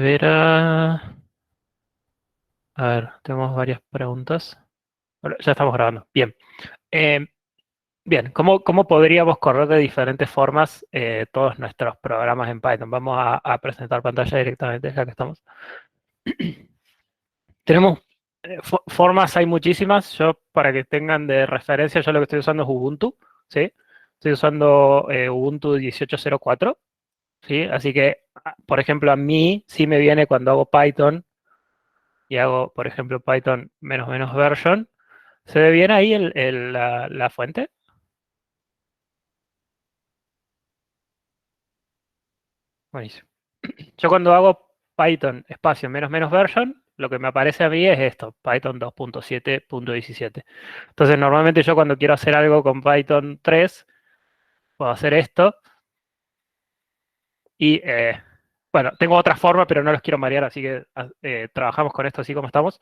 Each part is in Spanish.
Vera. A ver, tenemos varias preguntas. Bueno, ya estamos grabando. Bien. Eh, bien, ¿cómo podríamos correr de diferentes formas todos nuestros programas en Python? Vamos a presentar pantalla directamente, ya que estamos. Tenemos formas, hay muchísimas. Yo, para que tengan de referencia, yo lo que estoy usando es Ubuntu, ¿sí? Estoy usando Ubuntu 18.04, ¿sí? Así que, por ejemplo, a mí sí me viene cuando hago Python y hago, por ejemplo, Python menos menos version. ¿Se ve bien ahí la fuente? Buenísimo. Yo cuando hago Python espacio menos menos version, lo que me aparece a mí es esto, Python 2.7.17. Entonces, normalmente yo cuando quiero hacer algo con Python 3, puedo hacer esto y, bueno, tengo otra forma, pero no los quiero marear, así que trabajamos con esto así como estamos.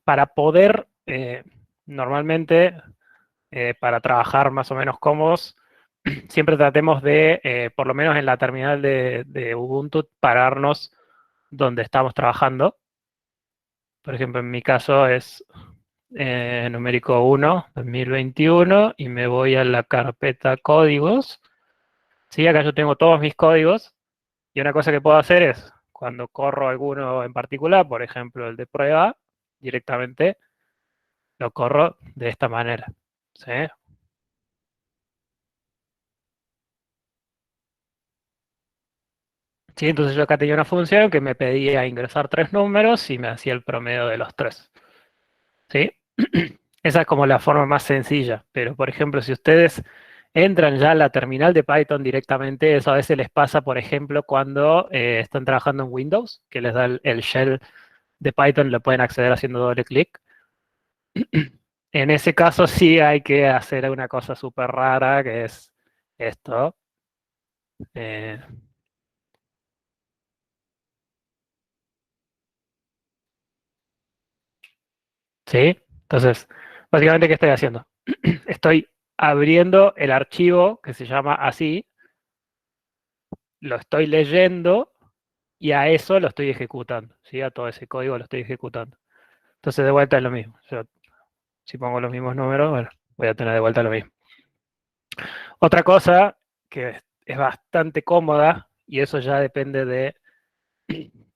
Para poder, normalmente, para trabajar más o menos cómodos, siempre tratemos de, por lo menos en la terminal de Ubuntu, pararnos donde estamos trabajando. Por ejemplo, en mi caso es numérico 1, 2021, y me voy a la carpeta códigos. Sí, acá yo tengo todos mis códigos, y una cosa que puedo hacer es, cuando corro alguno en particular, por ejemplo el de prueba, directamente lo corro de esta manera. ¿Sí? Sí, entonces yo acá tenía una función que me pedía ingresar tres números y me hacía el promedio de los tres. ¿Sí? Esa es como la forma más sencilla, pero por ejemplo, si ustedes entran ya a la terminal de Python directamente, eso a veces les pasa, por ejemplo, cuando están trabajando en Windows, que les da el shell de Python, lo pueden acceder haciendo doble clic. En ese caso sí hay que hacer una cosa súper rara, que es esto. eh, ¿Sí? Entonces, básicamente, ¿qué estoy haciendo? Estoy abriendo el archivo que se llama así, lo estoy leyendo y a eso lo estoy ejecutando, ¿sí? A todo ese código lo estoy ejecutando. Entonces, de vuelta es lo mismo. Yo, si pongo los mismos números, bueno, voy a tener de vuelta lo mismo. Otra cosa que es bastante cómoda, y eso ya depende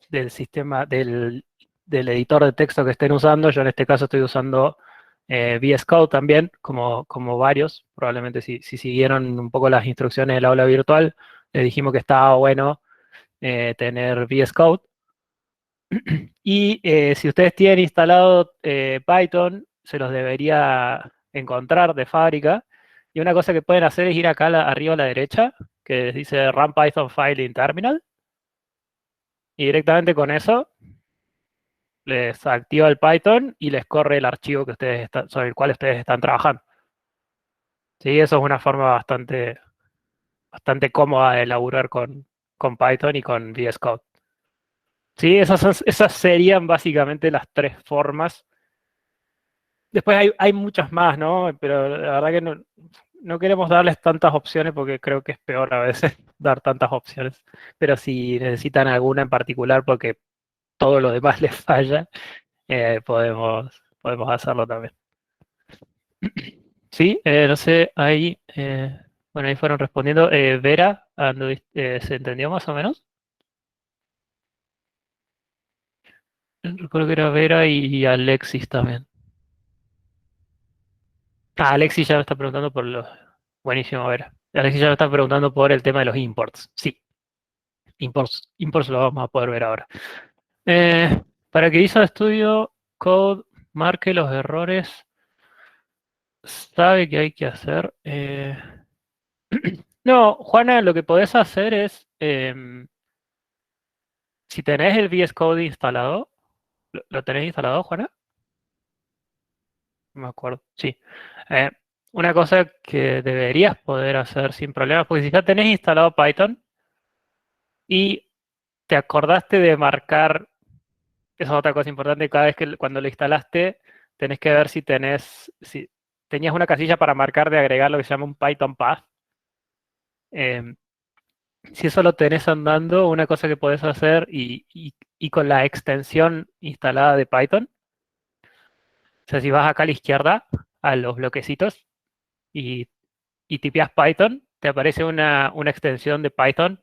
del sistema, del editor de texto que estén usando. Yo en este caso estoy usando VS Code también, como varios. Probablemente si siguieron un poco las instrucciones del aula virtual, le dijimos que estaba bueno tener VS Code. Y si ustedes tienen instalado Python, se los debería encontrar de fábrica. Y una cosa que pueden hacer es ir acá arriba a la derecha, que dice Run Python File in Terminal. Y directamente con eso les activa el Python y les corre el archivo que sobre el cual ustedes están trabajando. Sí, eso es una forma bastante cómoda de laburar con Python y con VS Code. Sí, esas serían básicamente las tres formas. Después hay muchas más, ¿no? Pero la verdad que no queremos darles tantas opciones porque creo que es peor a veces dar tantas opciones. Pero si necesitan alguna en particular porque todo lo demás les falla, podemos hacerlo también. Sí, no sé, ahí, bueno, ahí fueron respondiendo. Vera, ¿se entendió más o menos? Recuerdo que era Vera y Alexis también. Ah, Alexis ya me está preguntando por los... Buenísimo, Vera. Alexis ya me está preguntando por el tema de los imports. Sí, imports lo vamos a poder ver ahora. Para que Visual Studio Code marque los errores, sabe qué hay que hacer. No, Juana, lo que podés hacer es, si tenés el VS Code instalado, ¿lo tenés instalado, Juana? No me acuerdo. Sí. Eh, una cosa que deberías poder hacer sin problemas, porque si ya tenés instalado Python y te acordaste de marcar, esa es otra cosa importante, cada vez que cuando lo instalaste, tenés que ver si tenías una casilla para marcar de agregar lo que se llama un Python path. si eso lo tenés andando, una cosa que podés hacer y con la extensión instalada de Python, o sea, si vas acá a la izquierda, a los bloquecitos, y, y tipeas Python, te aparece una extensión de Python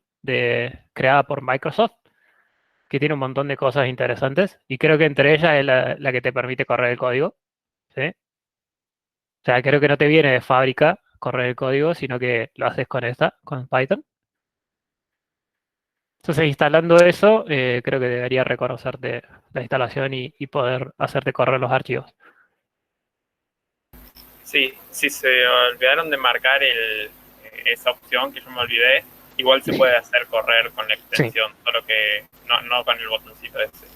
creada por Microsoft, que tiene un montón de cosas interesantes, y creo que entre ellas es la que te permite correr el código, ¿sí? O sea, creo que no te viene de fábrica correr el código, sino que lo haces con esta, con Python. Entonces, instalando eso, creo que debería reconocerte la instalación y poder hacerte correr los archivos. Sí, si se olvidaron de marcar esa opción que yo me olvidé, igual se puede hacer correr con la Sí. extensión, solo que no con el botoncito ese.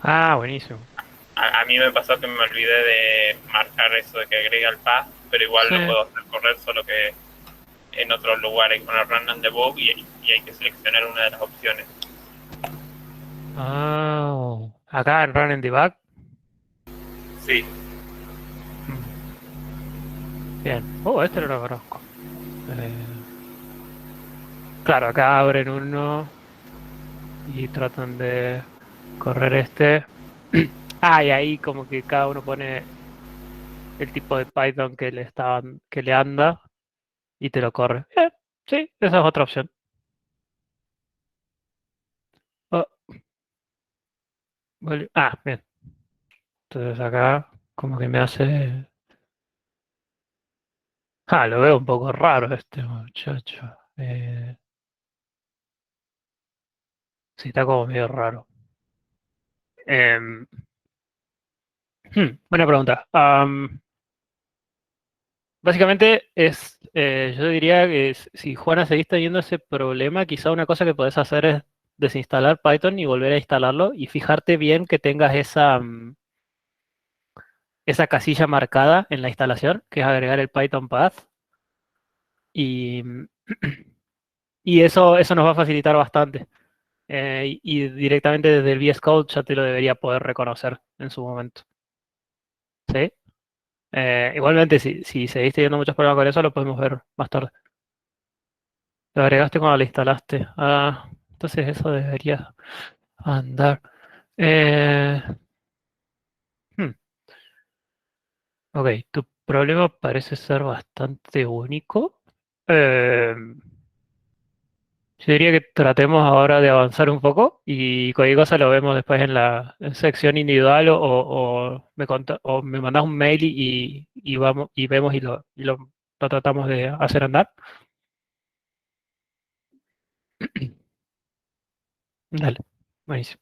Ah, buenísimo. A mí me pasó que me olvidé de marcar eso de que agrega el path, pero igual Sí. lo puedo hacer correr, solo que en otro lugar hay que poner random debug y hay que seleccionar una de las opciones. Ah, acá en Run and Debug. Sí, Mm, bien. Oh, este no lo conozco. Claro, acá abren uno y tratan de correr este. Ah, y ahí como que cada uno pone el tipo de Python que le anda y te lo corre. Sí, esa es otra opción. Oh, bien. Entonces acá como que me hace... Ah, lo veo un poco raro este muchacho. Sí, está como medio raro. Em, buena pregunta. Básicamente yo diría que si Juana seguís teniendo ese problema, quizá una cosa que podés hacer es desinstalar Python y volver a instalarlo y fijarte bien que tengas esa casilla marcada en la instalación, que es agregar el Python path. Y, y eso nos va a facilitar bastante. Y directamente desde el VS Code ya te lo debería poder reconocer en su momento. ¿Sí? Igualmente, si seguís teniendo muchos problemas con eso, lo podemos ver más tarde. Lo agregaste cuando lo instalaste. Ah, entonces eso debería andar. Eh, hmm, ok, tu problema parece ser bastante único. Eh, yo diría que tratemos ahora de avanzar un poco y cualquier cosa lo vemos después en la sección individual o me mandas un mail y vamos y vemos lo tratamos de hacer andar. Dale, buenísimo.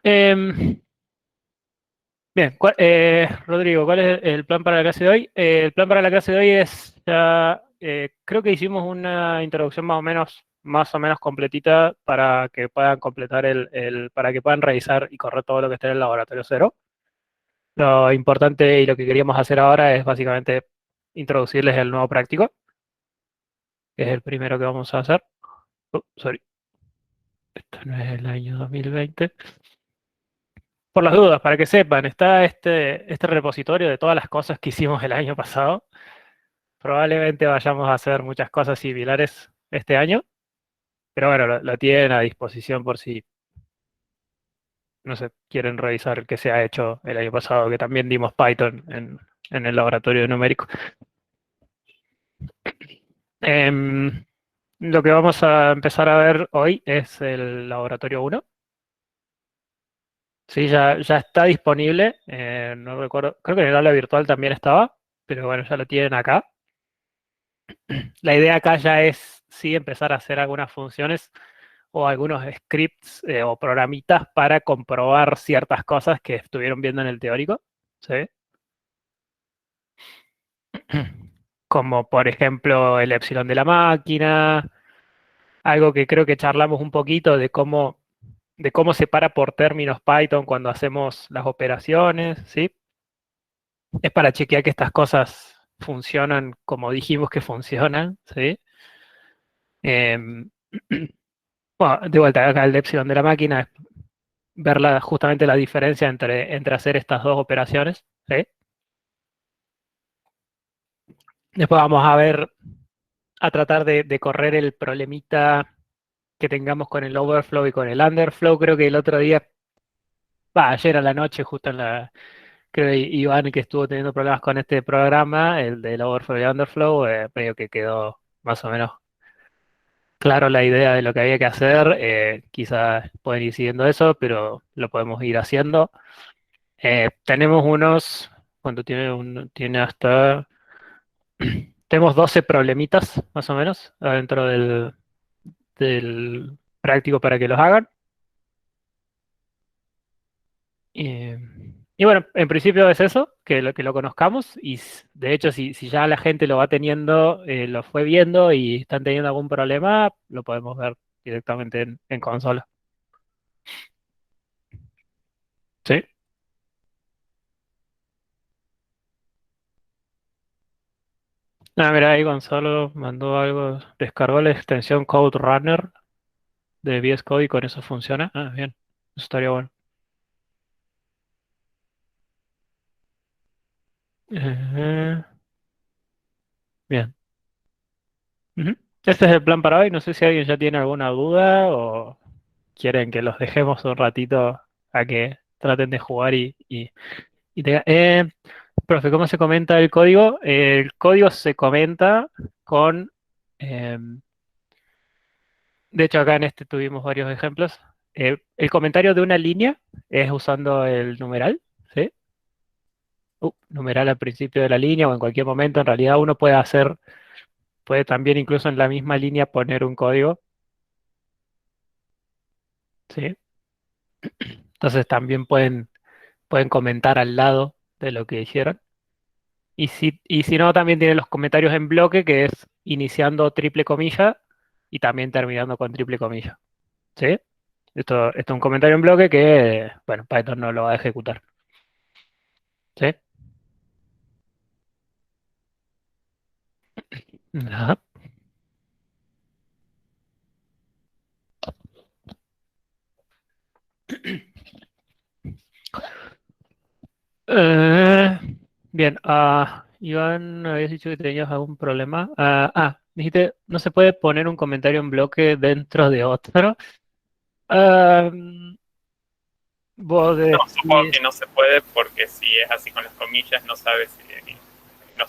Em, Bien, Rodrigo, ¿cuál es el plan para la clase de hoy? El plan para la clase de hoy es ya, creo que hicimos una introducción más o menos completita para que puedan completar para que puedan revisar y correr todo lo que esté en el laboratorio cero. Lo importante y lo que queríamos hacer ahora es básicamente introducirles el nuevo práctico, que es el primero que vamos a hacer. Sorry, esto no es el año 2020. Por las dudas, para que sepan, está este repositorio de todas las cosas que hicimos el año pasado. Probablemente vayamos a hacer muchas cosas similares este año, pero bueno, lo tienen a disposición por si, no sé, quieren revisar el que se ha hecho el año pasado, que también dimos Python en el laboratorio numérico. Em, lo que vamos a empezar a ver hoy es el laboratorio uno. Sí, ya está disponible. No recuerdo, creo que en el aula virtual también estaba, pero bueno, ya lo tienen acá. La idea acá ya es, sí, empezar a hacer algunas funciones o algunos scripts o programitas para comprobar ciertas cosas que estuvieron viendo en el teórico, ¿sí? Como por ejemplo el epsilon de la máquina, algo que creo que charlamos un poquito de cómo separa por términos Python cuando hacemos las operaciones, ¿sí? Es para chequear que estas cosas funcionan como dijimos que funcionan, ¿sí? Em, bueno, de vuelta, acá el epsilon de la máquina es ver justamente la diferencia entre hacer estas dos operaciones, ¿sí? Después vamos a ver a tratar de correr el problemita que tengamos con el overflow y con el underflow. Creo que el otro día, ayer a la noche, justo en la, creo que Iván que estuvo teniendo problemas con este programa, el del overflow y underflow, medio que quedó más o menos claro la idea de lo que había que hacer. Quizás pueden ir siguiendo eso, pero lo podemos ir haciendo. Tenemos unos, cuando tiene hasta, tenemos 12 problemitas más o menos adentro del práctico para que los hagan. Y, y bueno, en principio es eso, que lo conozcamos y de hecho si ya la gente lo va teniendo, lo fue viendo y están teniendo algún problema, lo podemos ver directamente en consola. ¿Sí? Ah, mira, ahí Gonzalo mandó algo, descargó la extensión Code Runner de VS Code y con eso funciona. Ah, bien, eso estaría bueno. Eh, bien. Ujú. Este es el plan para hoy. No sé si alguien ya tiene alguna duda o quieren que los dejemos un ratito a que traten de jugar y profe, ¿cómo se comenta el código? El código se comenta con, de hecho acá en este tuvimos varios ejemplos. El comentario de una línea es usando el numeral, ¿sí? Numeral al principio de la línea o en cualquier momento. En realidad uno puede hacer, puede también incluso en la misma línea poner un código, ¿sí? Entonces también pueden comentar al lado de lo que hicieron. Y si no, también tienen los comentarios en bloque, que es iniciando triple comilla y también terminando con triple comilla. ¿Sí? Esto es un comentario en bloque que, bueno, Python no lo va a ejecutar. ¿Sí? Ajá. Eh, bien, Iván, habías dicho que tenías algún problema. Dijiste, no se puede poner un comentario en bloque dentro de otro. Ah, vos No, supongo decís, que no se puede porque si es así con las comillas no sabes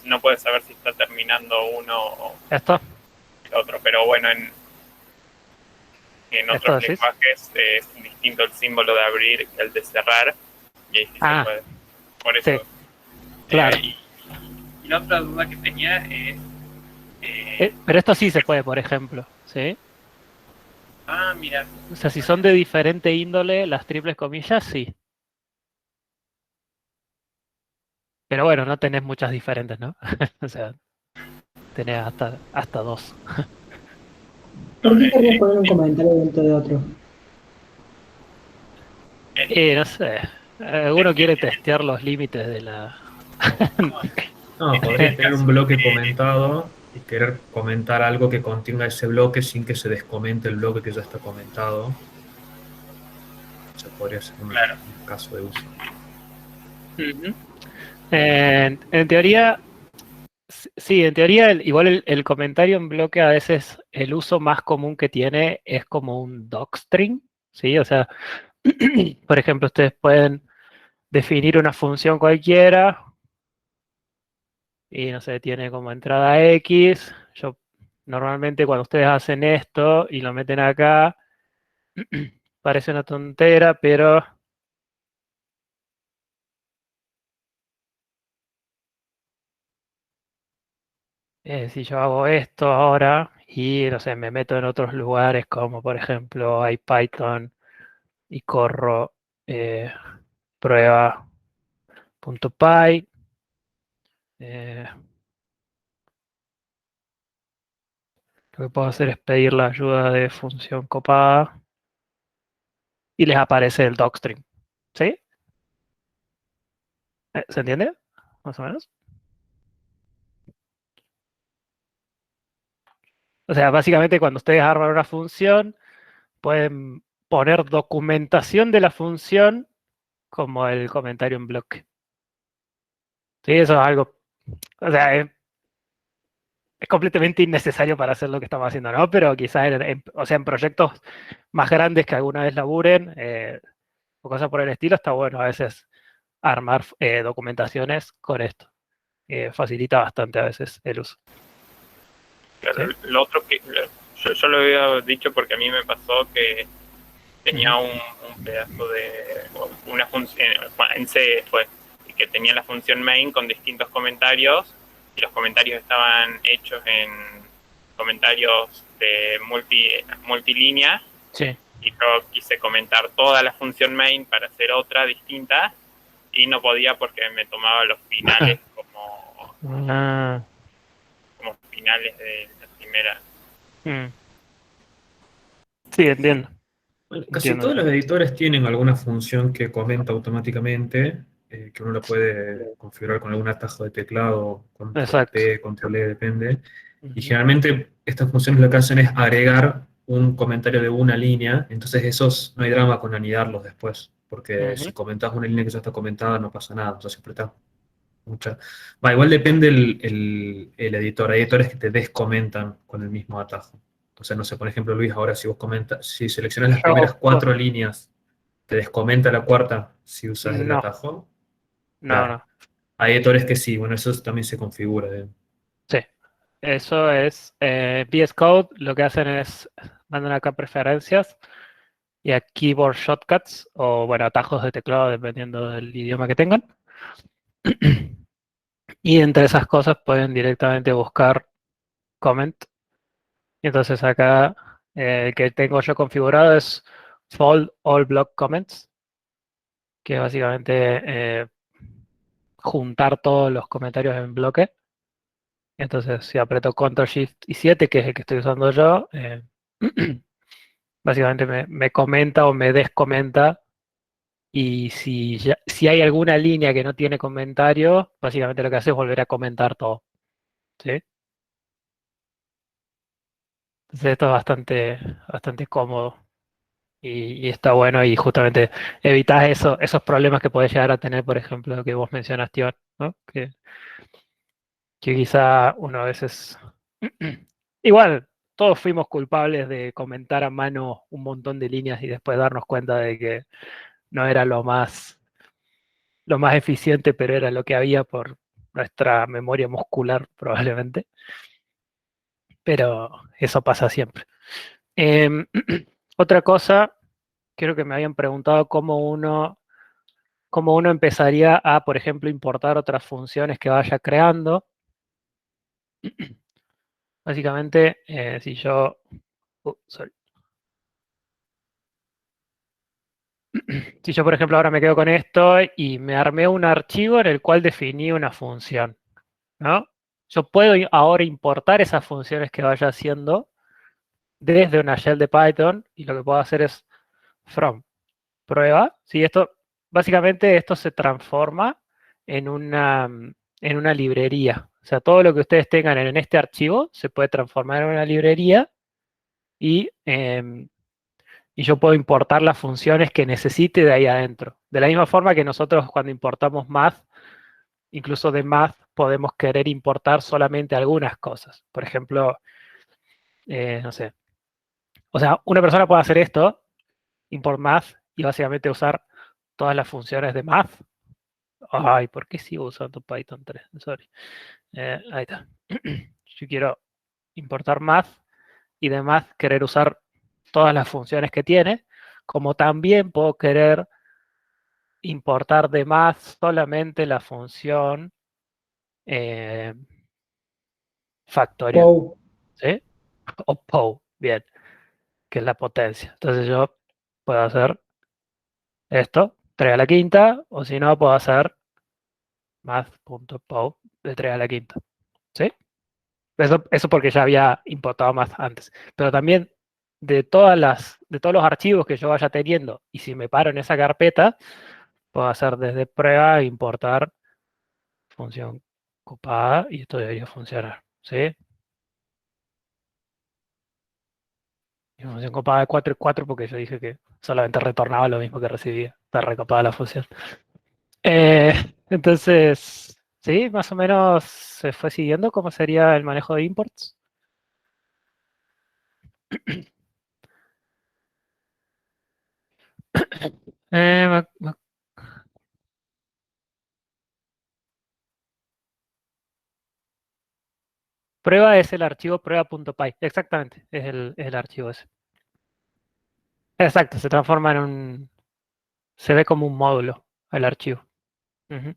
no puedes saber si está terminando uno o esto, el otro. Pero bueno, en esto otros decís. lenguajes es distinto el símbolo de abrir que el de cerrar y ahí sí se Ah, puede. Por sí, eso. claro. Y la otra duda que tenía es, Pero esto sí se puede, por ejemplo, ¿sí? mira, O sea, si son de diferente índole, las triples comillas, sí. Pero bueno, no tenés muchas diferentes, ¿no? O sea, tenés hasta dos. no, ¿Por qué querrías poner un comentario dentro de otro? en, Y no sé, uno quiere testear los límites de la... No, en podrías el tener un caso bloque que, comentado y querer comentar algo que contenga ese bloque sin que se descomente el bloque que ya está comentado. Eso podría ser claro, un caso de uso. Ujú. En teoría, sí, en teoría igual el comentario en bloque a veces el uso más común que tiene es como un docstring, ¿sí? O sea, por ejemplo, ustedes pueden definir una función cualquiera y no sé, tiene como entrada X. Yo normalmente cuando ustedes hacen esto y lo meten acá, parece una tontera, pero si yo hago esto ahora y no sé, me meto en otros lugares como por ejemplo IPython y corro eh, prueba.py, eh, lo que puedo hacer es pedir la ayuda de función copada y les aparece el docstring. ¿Sí? ¿Se entiende? Más o menos. O sea, básicamente cuando ustedes arman una función, pueden poner documentación de la función como el comentario en bloque. Sí, eso es algo. O sea, es completamente innecesario para hacer lo que estamos haciendo, ¿no? Pero quizás o sea, en proyectos más grandes que alguna vez laburen o cosas por el estilo, está bueno a veces armar documentaciones con esto. Facilita bastante a veces el uso. Claro, ¿Sí? lo otro que yo lo había dicho porque a mí me pasó que tenía Ujú. un pedazo de una función en C fue y que tenía la función main con distintos comentarios y los comentarios estaban hechos en comentarios de multilínea Sí. y yo quise comentar toda la función main para hacer otra distinta y no podía porque me tomaba los finales Ah, como finales de la primera. mm. Sí, entiendo. Bueno, casi Entiendo. todos los editores tienen alguna función que comenta automáticamente, que uno la puede configurar con algún atajo de teclado, control Exacto. P, control E, depende. Y Ujú. generalmente estas funciones lo que hacen es agregar un comentario de una línea, entonces esos no hay drama con anidarlos después, porque Ujú. si comentas una línea que ya está comentada no pasa nada, entonces siempre está mucha. Va, igual depende el editor, hay editores que te descomentan con el mismo atajo. Entonces, no sé, por ejemplo, Luis, ahora si vos comentas, si seleccionas las primeras Yo, 4 líneas, te descomenta la cuarta si usas el no, atajo. no, Claro. no. Hay editores que sí, bueno, eso también se configura. Sí. Eso es VS Code, lo que hacen es mandan acá preferencias y a keyboard shortcuts o bueno, atajos de teclado dependiendo del idioma que tengan. Y entre esas cosas pueden directamente buscar comment. Y entonces acá el que tengo yo configurado es fold all block comments, que es básicamente juntar todos los comentarios en bloque. Entonces si aprieto Ctrl Shift y 7, que es el que estoy usando yo, básicamente me comenta o me descomenta. Y si hay alguna línea que no tiene comentario, básicamente lo que hace es volver a comentar todo. ¿Sí? Entonces esto es bastante cómodo y está bueno y justamente evitas esos problemas que podés llegar a tener, por ejemplo, lo que vos mencionaste, Iván, ¿no? Que quizá uno a veces... Igual, todos fuimos culpables de comentar a mano un montón de líneas y después darnos cuenta de que no era lo más eficiente, pero era lo que había por nuestra memoria muscular probablemente. Pero eso pasa siempre. Em, otra cosa, creo que me habían preguntado cómo uno empezaría a, por ejemplo, importar otras funciones que vaya creando. Básicamente, si yo... sorry. Si yo, por ejemplo, ahora me quedo con esto y me armé un archivo en el cual definí una función, ¿no? Yo puedo ahora importar esas funciones que vaya haciendo desde una shell de Python y lo que puedo hacer es from prueba. ¿Sí? Básicamente esto se transforma en una librería. O sea, todo lo que ustedes tengan en este archivo se puede transformar en una librería y yo puedo importar las funciones que necesite de ahí adentro. De la misma forma que nosotros cuando importamos math, incluso de math podemos querer importar solamente algunas cosas. Por ejemplo, no sé. O sea, una persona puede hacer esto, import math, y básicamente usar todas las funciones de math. Ay, ¿por qué sigo usando Python 3? Sorry. Ahí está. Yo quiero importar math y de math querer usar todas las funciones que tiene, como también puedo querer importar de math solamente la función eh, factorial, Pou. ¿sí? O POW, bien, que es la potencia. Entonces yo puedo hacer esto, 3 a la quinta, o si no, puedo hacer math.pow de 3 a la quinta, ¿sí? Eso porque ya había importado más antes. Pero también de todos los archivos que yo vaya teniendo, y si me paro en esa carpeta, puedo hacer desde prueba, importar función copada, y esto debería funcionar. ¿Sí? Y función copada de 4 y 4 porque yo dije que solamente retornaba lo mismo que recibía. Está recopada la función. Eh, entonces, ¿Sí? Más o menos se fue siguiendo cómo sería el manejo de imports. Eh, me- me- prueba es el archivo prueba.py. Exactamente, es el archivo ese. Exacto, se transforma en un... Se ve como un módulo el archivo. Ujú.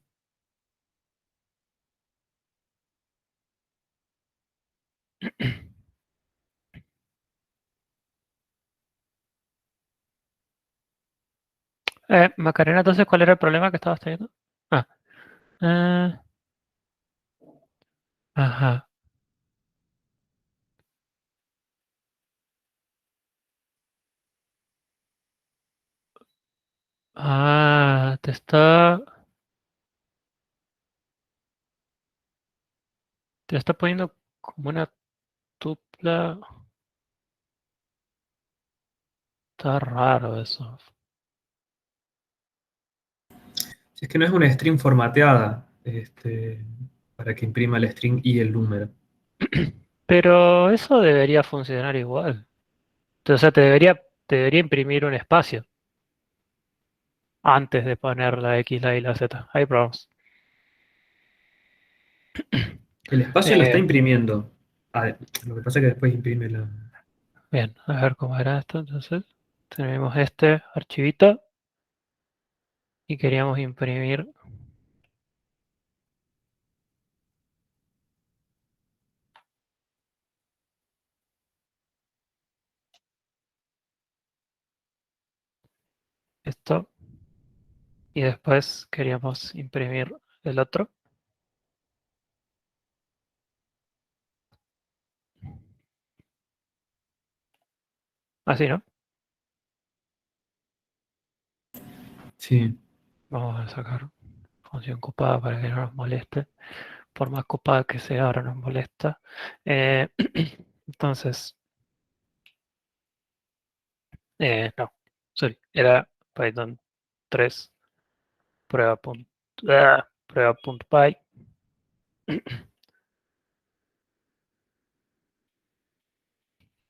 Macarena, entonces, ¿cuál era el problema que estabas teniendo? Ah, eh, ajá. Ah, te está poniendo como una tupla. Está raro eso. Si es que no es una string formateada, para que imprima el string y el número. Pero eso debería funcionar igual. O sea, te debería imprimir un espacio antes de poner la X, la Y, la Z. Hay problemas. El espacio lo está Eh, imprimiendo. Ah, lo que pasa es que después imprime la... bien, a ver cómo era esto. Entonces, tenemos este archivito y queríamos imprimir esto y después queríamos imprimir el otro. Así, ¿no? Sí. Vamos a sacar función copada para que no nos moleste. Por más copada que sea, ahora nos molesta. Eh, entonces, no, sorry, era Python 3 prueba.py.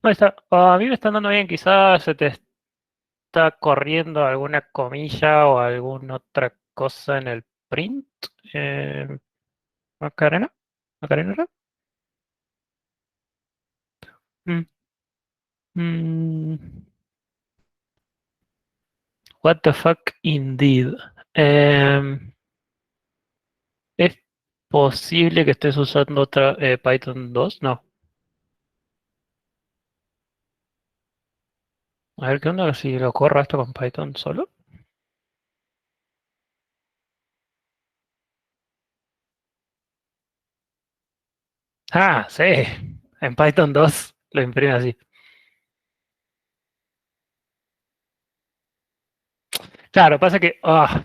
Ahí está. A mí me están dando bien, quizás se te está corriendo alguna comilla o alguna otra cosa en el print. Eh, Macarena, Macarena. ¿Era? Mm, mm, what the fuck indeed. ¿Es posible que estés usando otra Python 2? No. A ver qué onda si lo corro esto con Python solo. Ah, sí. En Python 2 lo imprime así. Claro, pasa que,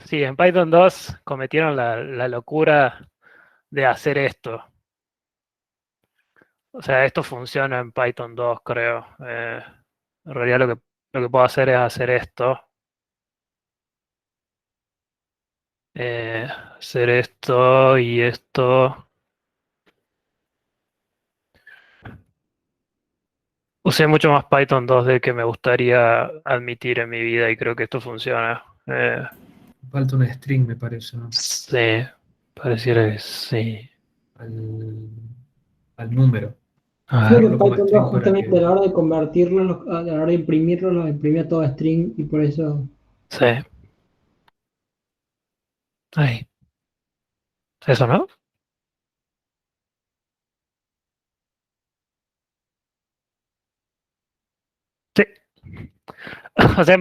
sí, en Python 2 cometieron la locura de hacer esto. O sea, esto funciona en Python 2, creo. En realidad lo que puedo hacer es hacer esto. Hacer esto y esto. Usé mucho más Python 2 del que me gustaría admitir en mi vida y creo que esto funciona. Falta una string, me parece, ¿no? Sí, pareciera que sí. Al, al número. A Creo ver, que Dejarlo como Python 2 string para justamente que... a la hora de convertirlo, a la hora de imprimirlo, lo imprimía todo string y por eso... sí, ahí. ¿Eso no? Sí. O sea,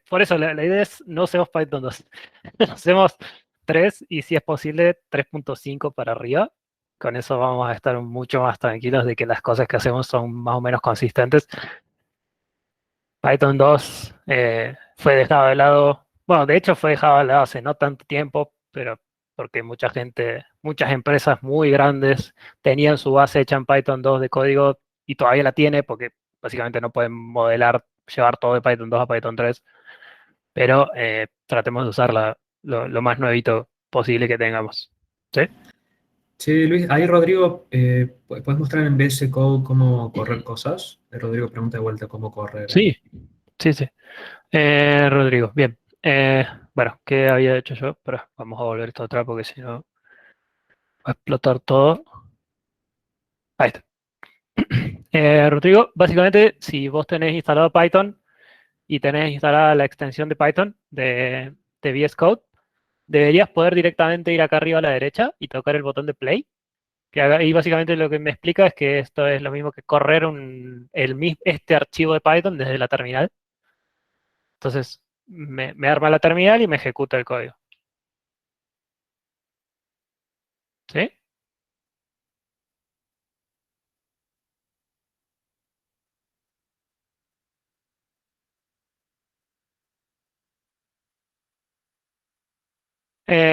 por eso la idea es no usemos Python 2. Hacemos 3 y si es posible 3.5 para arriba. Con eso vamos a estar mucho más tranquilos de que las cosas que hacemos son más o menos consistentes. Python 2 fue dejado de lado, bueno, de hecho fue dejado de lado hace no tanto tiempo, pero porque mucha gente, muchas empresas muy grandes tenían su base hecha en Python 2 de código y todavía la tiene porque básicamente no pueden modelar, llevar todo de Python 2 a Python 3, pero tratemos de usarla lo más nuevito posible que tengamos. ¿Sí? Sí, Luis, ahí Rodrigo, ¿puedes mostrar en VS Code cómo correr cosas? Rodrigo pregunta de vuelta cómo correr. Sí, sí, sí. Rodrigo, bien. Bueno, ¿qué había hecho yo? Pero vamos a volver esto atrás porque si no va a explotar todo. Ahí está. Rodrigo, básicamente, si vos tenés instalado Python y tenés instalada la extensión de Python de VS Code, deberías poder directamente ir acá arriba a la derecha y tocar el botón de play. Y básicamente lo que me explica es que esto es lo mismo que correr este archivo de Python desde la terminal. Entonces, me arma la terminal y me ejecuta el código. ¿Sí?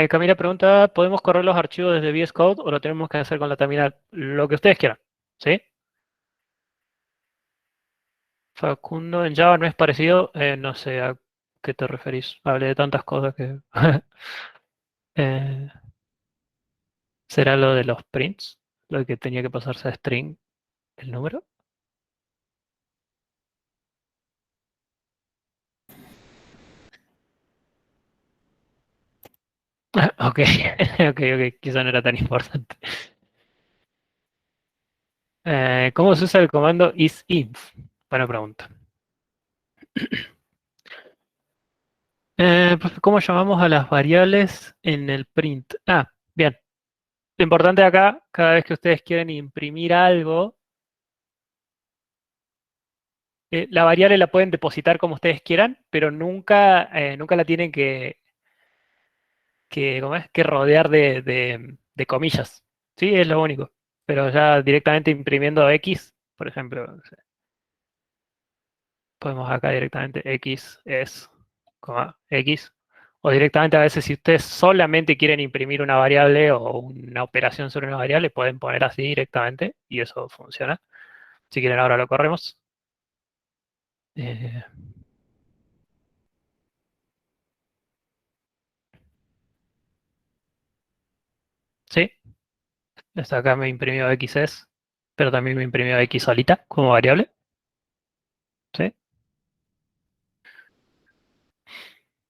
Camila pregunta, ¿podemos correr los archivos desde VS Code o lo tenemos que hacer con la terminal? Lo que ustedes quieran. ¿Sí? Facundo, en Java no es parecido. No sé a qué te referís. Hablé de tantas cosas que... Eh, ¿será lo de los prints? Lo de que tenía que pasarse a string el número. Ok, ok, quizá no era tan importante. ¿Cómo se usa el comando isinf? Buena pregunta. Pues, ¿cómo llamamos a las variables en el print? Ah, bien. Lo importante acá, cada vez que ustedes quieren imprimir algo, la variable la pueden depositar como ustedes quieran, pero nunca la tienen ¿cómo es? Que rodear de comillas. Sí, es lo único. Pero ya directamente imprimiendo X, por ejemplo, no sé, podemos acá directamente X es, coma, X. O directamente a veces si ustedes solamente quieren imprimir una variable o una operación sobre una variable, pueden poner así directamente y eso funciona. Si quieren ahora lo corremos. Eh, sí, hasta acá me imprimió XS, pero también me imprimió X solita como variable. ¿Sí?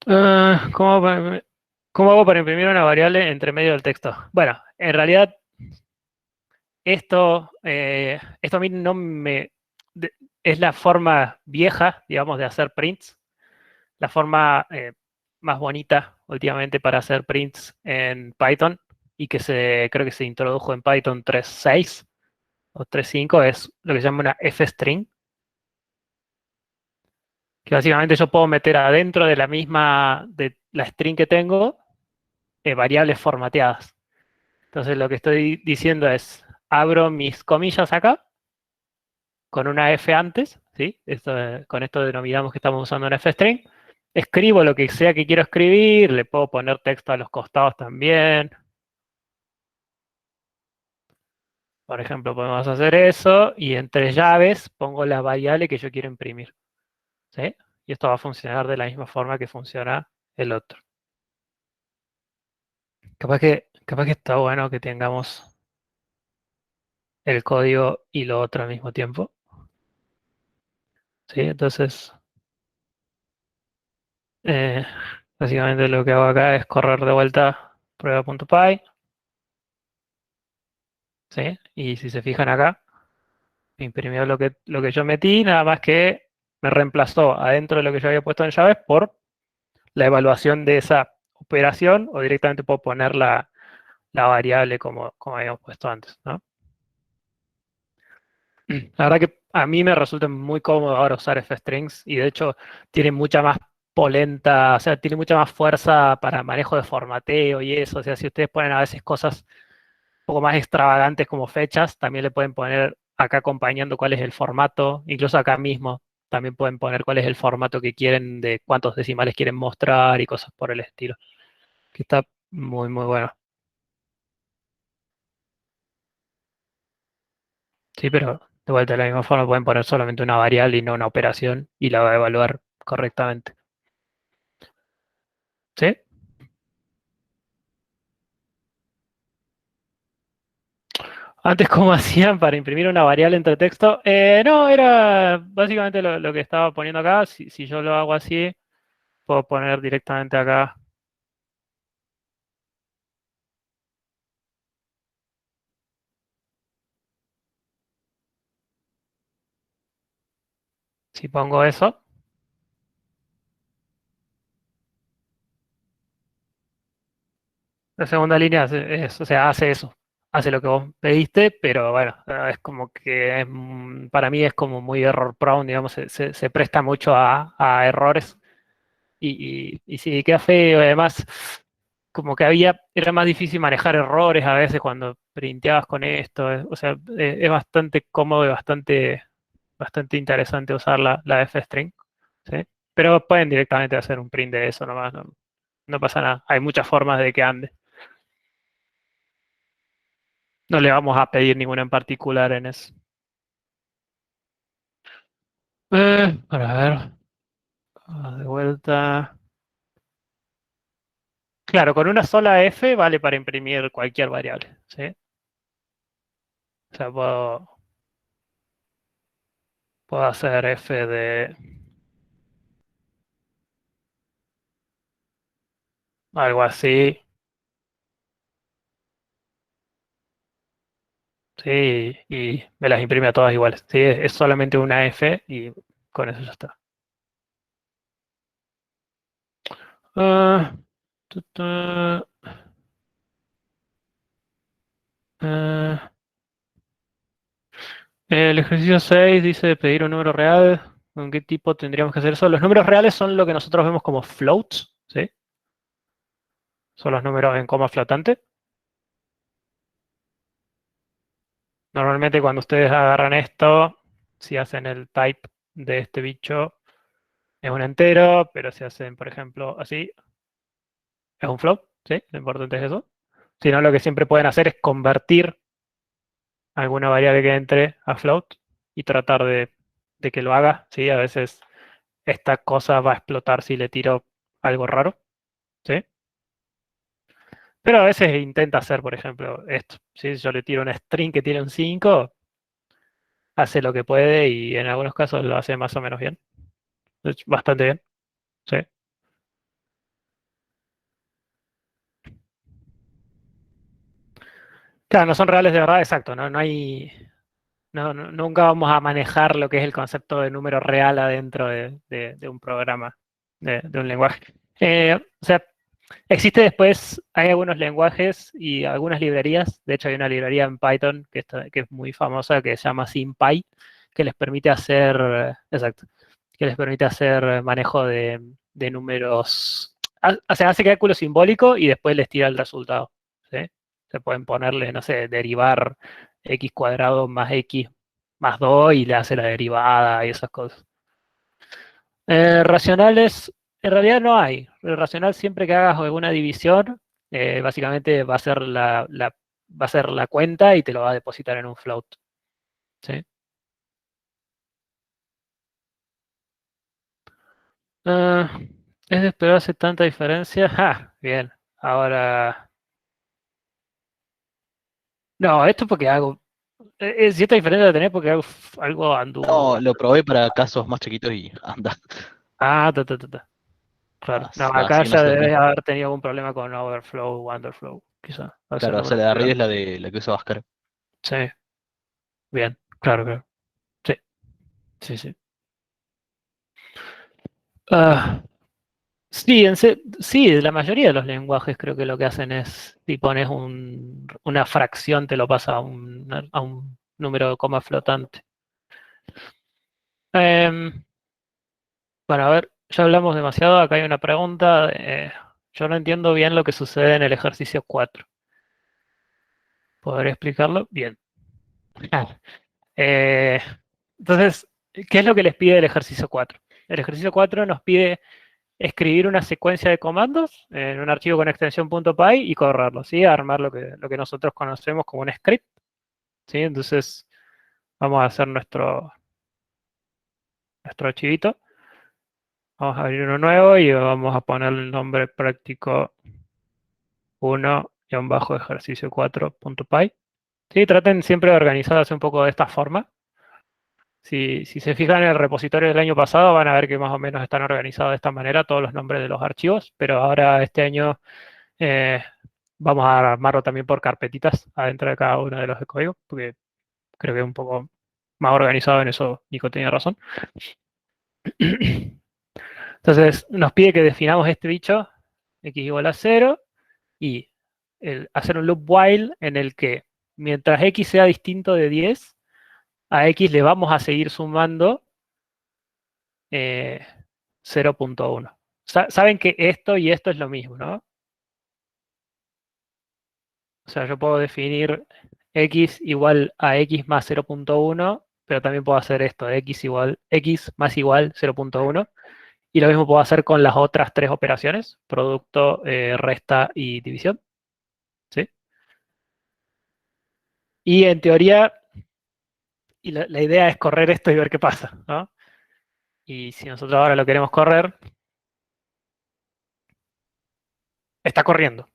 Ah, ¿cómo hago para imprimir una variable entre medio del texto? Bueno, en realidad esto a mí no me... de- es la forma vieja, digamos, de hacer prints. La forma más bonita últimamente para hacer prints en Python y creo que se introdujo en Python 3.6 o 3.5 es lo que se llama una f-string, que básicamente yo puedo meter adentro de de la string que tengo, variables formateadas. Entonces lo que estoy diciendo es, abro mis comillas acá con una f antes, ¿sí? Con esto denominamos que estamos usando una f-string. Escribo lo que sea que quiero escribir, le puedo poner texto a los costados también. Por ejemplo, podemos hacer eso y entre llaves pongo la variable que yo quiero imprimir, ¿sí? Y esto va a funcionar de la misma forma que funciona el otro. Capaz que está bueno que tengamos el código y lo otro al mismo tiempo, ¿sí? Entonces, eh, básicamente lo que hago acá es correr de vuelta prueba.py, ¿sí? Y si se fijan acá, me imprimió lo que yo metí, nada más que me reemplazó adentro de lo que yo había puesto en llaves por la evaluación de esa operación o directamente puedo poner la variable como habíamos puesto antes, ¿no? La verdad que a mí me resulta muy cómodo ahora usar f-strings y de hecho tiene mucha más polenta, o sea, tiene mucha más fuerza para manejo de formateo y eso. O sea, si ustedes ponen a veces cosas un poco más extravagantes como fechas, también le pueden poner acá acompañando cuál es el formato, incluso acá mismo también pueden poner cuál es el formato que quieren, de cuántos decimales quieren mostrar y cosas por el estilo, que está muy bueno. Sí, pero de vuelta de la misma forma pueden poner solamente una variable y no una operación y la va a evaluar correctamente. ¿Sí? Antes, ¿cómo hacían para imprimir una variable entre texto? No, era básicamente lo que estaba poniendo acá. Si yo lo hago así, puedo poner directamente acá. Si pongo eso, la segunda línea o sea, hace eso. Hace lo que vos pediste, pero bueno, es como que para mí es como muy error prone, digamos, se presta mucho a errores. Y sí, queda feo. Además, como que era más difícil manejar errores a veces cuando printeabas con esto. O sea, es bastante cómodo y bastante interesante usar la F-string, ¿sí? Pero pueden directamente hacer un print de eso nomás, no pasa nada. Hay muchas formas de que ande. No le vamos a pedir ninguna en particular en eso. Para ver, de vuelta. Claro, con una sola F vale para imprimir cualquier variable, ¿sí? O sea, puedo hacer F de algo así, sí, y me las imprime a todas iguales. Sí, es solamente una F y con eso ya está. Ah, tu, tu, ah. El ejercicio 6 dice pedir un número real. ¿Con qué tipo tendríamos que hacer eso? Los números reales son lo que nosotros vemos como floats, ¿sí? Son los números en coma flotante. Normalmente cuando ustedes agarran esto, si hacen el type de este bicho, es un entero, pero si hacen, por ejemplo, así, es un float, ¿sí? Lo importante es eso. Si no, lo que siempre pueden hacer es convertir alguna variable que entre a float y tratar de que lo haga, ¿sí? A veces esta cosa va a explotar si le tiro algo raro, ¿sí? Pero a veces intenta hacer, por ejemplo, esto, ¿sí? Si yo le tiro una string que tiene un 5, hace lo que puede y en algunos casos lo hace más o menos bien. Es bastante bien, ¿sí? Claro, no son reales de verdad, exacto, ¿no? No hay, nunca vamos a manejar lo que es el concepto de número real adentro de un programa, de un lenguaje. O sea, existe después, hay algunos lenguajes y algunas librerías, de hecho hay una librería en Python que es muy famosa que se llama SymPy, que les permite hacer, exacto, que les permite hacer manejo de números, o sea, hace cálculo simbólico y después les tira el resultado, ¿sí? Se pueden ponerle, no sé, derivar x cuadrado más x más 2 y le hace la derivada y esas cosas. Racionales, en realidad no hay. El racional siempre que hagas alguna división, básicamente va a ser va a ser la cuenta y te lo va a depositar en un float. ¿Sí? Ah, ¿es de esperarse tanta diferencia? Bien. Ahora. No, esto porque hago. Cierta diferencia de tener porque hago algo No, anduvo. lo probé para casos más chiquitos y anda. Ah, ta, ta, ta, ta. Claro. No, acá Así que no ya se debes desvía. haber tenido algún problema con overflow o underflow, quizá. A veces Claro, no o me sea, lo la de arriba explico. es la que usa Bhaskara. Sí, bien. Claro, claro. Sí, sí, sí. Ah, sí, sí, la mayoría de los lenguajes creo que lo que hacen es, si pones una fracción, te lo pasa a un número de coma flotante. Em, bueno, a ver, ya hablamos demasiado, acá hay una pregunta. Yo no entiendo bien lo que sucede en el ejercicio 4. ¿Podré explicarlo? Bien. Eh, entonces, ¿qué es lo que les pide el ejercicio 4? El ejercicio 4 nos pide escribir una secuencia de comandos en un archivo con extensión .py y correrlo, ¿sí? Armar lo que nosotros conocemos como un script, ¿sí? Entonces, vamos a hacer nuestro archivito. Vamos a abrir uno nuevo y vamos a poner el nombre práctico 1-ejercicio4.py. Sí, traten siempre de organizarse un poco de esta forma. Si se fijan en el repositorio del año pasado, van a ver que más o menos están organizados de esta manera todos los nombres de los archivos, pero ahora este año eh, vamos a armarlo también por carpetitas adentro de cada uno de los códigos, porque creo que es un poco más organizado en eso. Nico tenía razón. Entonces nos pide que definamos este bicho, x igual a 0, y hacer un loop while en el que mientras x sea distinto de 10, a x le vamos a seguir sumando 0.1. Saben que esto y esto es lo mismo, ¿no? O sea, yo puedo definir x igual a x más 0.1, pero también puedo hacer esto, x más igual 0.1. Y lo mismo puedo hacer con las otras tres operaciones, producto, resta y división. ¿Sí? Y en teoría, y la idea es correr esto y ver qué pasa, ¿no? Y si nosotros ahora lo queremos correr, está corriendo,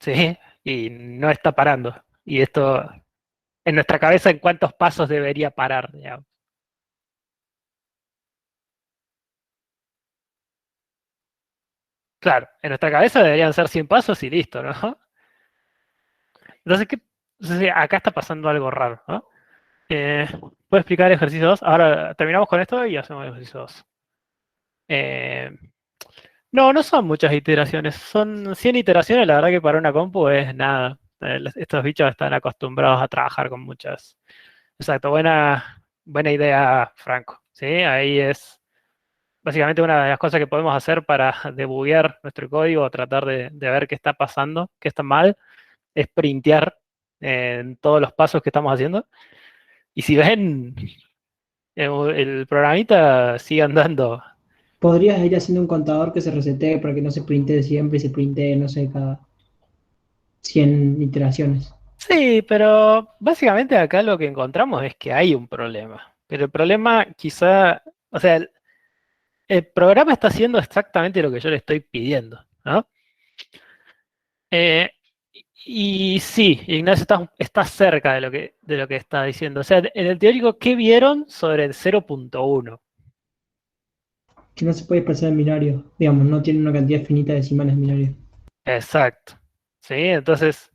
¿sí? Y no está parando. Y esto, en nuestra cabeza, ¿en cuántos pasos debería parar, digamos? Claro, en nuestra cabeza deberían ser 100 pasos y listo, ¿no? Entonces, entonces, acá está pasando algo raro, ¿no? ¿Puedo explicar el ejercicio 2? Ahora terminamos con esto y hacemos el ejercicio 2. No, no son muchas iteraciones. Son 100 iteraciones, la verdad que para una compu es nada. Estos bichos están acostumbrados a trabajar con muchas. Exacto, buena idea, Franco. ¿Sí? Ahí es básicamente una de las cosas que podemos hacer para debuguear nuestro código o tratar de ver qué está pasando, qué está mal, es printear en todos los pasos que estamos haciendo. Y si ven, el programita sigue andando. Podrías ir haciendo un contador que se resetee para que no se printe siempre y se printe, no sé, cada 100 iteraciones. Sí, pero básicamente acá lo que encontramos es que hay un problema. Pero el problema quizá, o sea, el programa está haciendo exactamente lo que yo le estoy pidiendo, ¿no? Eh, y sí, Ignacio está cerca de lo que está diciendo. O sea, en el teórico, ¿qué vieron sobre el 0.1? Que no se puede expresar en binario. Digamos, no tiene una cantidad finita de decimales en binario. Exacto. Sí, entonces,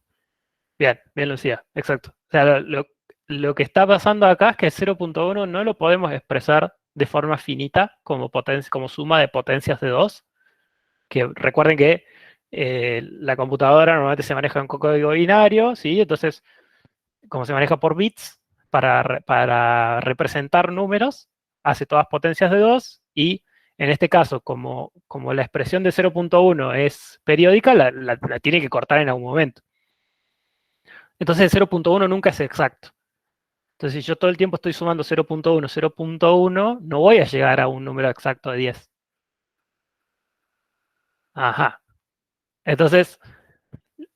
bien, Lucía, exacto. O sea, lo que está pasando acá es que el 0.1 no lo podemos expresar de forma finita como suma de potencias de 2. Que recuerden que la computadora normalmente se maneja en código binario, ¿sí? Entonces, como se maneja por bits, para representar números, hace todas potencias de 2 y en este caso, como la expresión de 0.1 es periódica, la tiene que cortar en algún momento. Entonces el 0.1 nunca es exacto. Entonces, si yo todo el tiempo estoy sumando 0.1, 0.1, no voy a llegar a un número exacto de 10. Ajá. Entonces,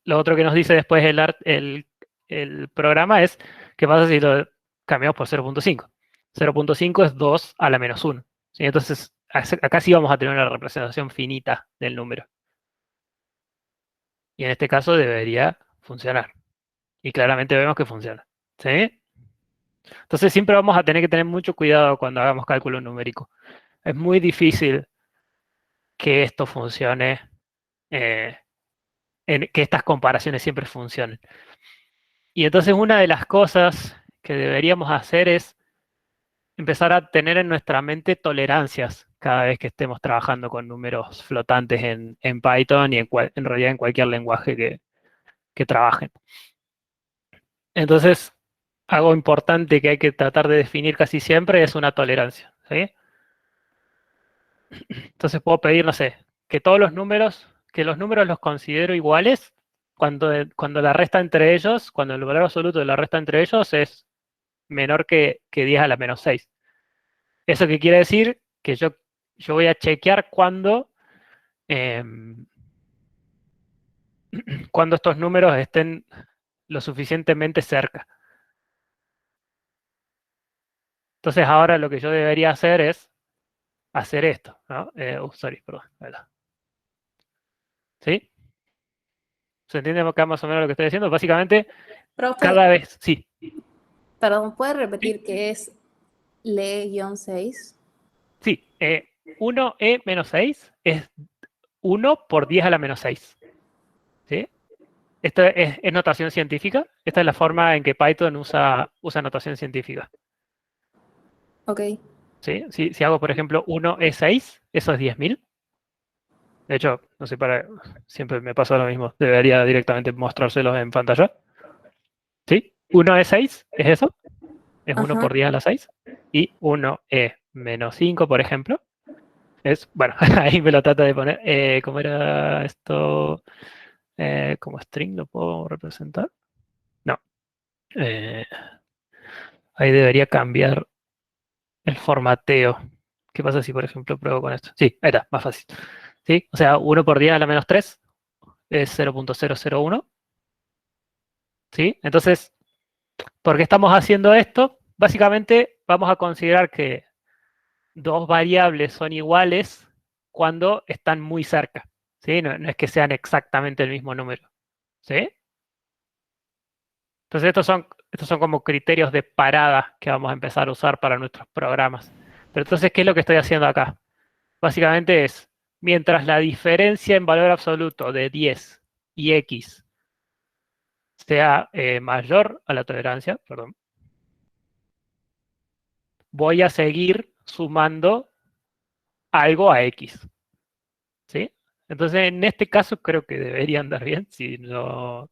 lo otro que nos dice después el programa es, ¿qué pasa si lo cambiamos por 0.5? 0.5 es 2 a la menos 1. ¿Sí? Entonces, acá sí vamos a tener una representación finita del número. Y en este caso debería funcionar. Y claramente vemos que funciona. ¿Sí? Entonces siempre vamos a tener que tener mucho cuidado cuando hagamos cálculo numérico. Es muy difícil que esto funcione, eh, que estas comparaciones siempre funcionen. Y entonces una de las cosas que deberíamos hacer es empezar a tener en nuestra mente tolerancias cada vez que estemos trabajando con números flotantes en Python y en realidad en cualquier lenguaje que trabajen. Entonces, algo importante que hay que tratar de definir casi siempre es una tolerancia, ¿sí? Entonces puedo pedir, no sé, que los números los considero iguales cuando la resta entre ellos, cuando el valor absoluto de la resta entre ellos es menor que 10 a la menos 6. ¿Eso qué quiere decir? Que yo voy a chequear em, cuando estos números estén lo suficientemente cerca. Entonces ahora lo que yo debería hacer es hacer esto, ¿no? Sorry, perdón. ¿Sí? ¿Se entiende acá más o menos lo que estoy diciendo? Básicamente, Profe, cada vez, sí, perdón, ¿puede repetir qué es le-6? sí. 1e menos 6 es 1 por 10 a la menos 6. ¿Sí? Esto es notación científica. Esta es la forma en que Python usa notación científica. Ok. ¿Sí? Si hago, por ejemplo, 1e6, eso es 10.000. De hecho, no sé, siempre me pasa lo mismo. Debería directamente mostrárselos en pantalla. ¿Sí? 1e6 es eso. Es 1 Ajá. por 10 a la 6. Y 1e menos 5, por ejemplo, es, bueno, ahí me lo trata de poner. ¿Cómo era esto? Como string lo puedo representar. No. Eh, ahí debería cambiar el formateo. ¿Qué pasa si, por ejemplo, pruebo con esto? Sí, ahí está, más fácil. ¿Sí? O sea, 1 por 10 a la menos 3 es 0.001. ¿Sí? Entonces, ¿por qué estamos haciendo esto? Básicamente, vamos a considerar que dos variables son iguales cuando están muy cerca. ¿Sí? No es que sean exactamente el mismo número. ¿Sí? Entonces, estos son como criterios de parada que vamos a empezar a usar para nuestros programas. Pero entonces, ¿qué es lo que estoy haciendo acá? Básicamente es, mientras la diferencia en valor absoluto de 10 y x sea mayor a la tolerancia, perdón, voy a seguir sumando algo a x. ¿Sí? Entonces, en este caso creo que debería andar bien si no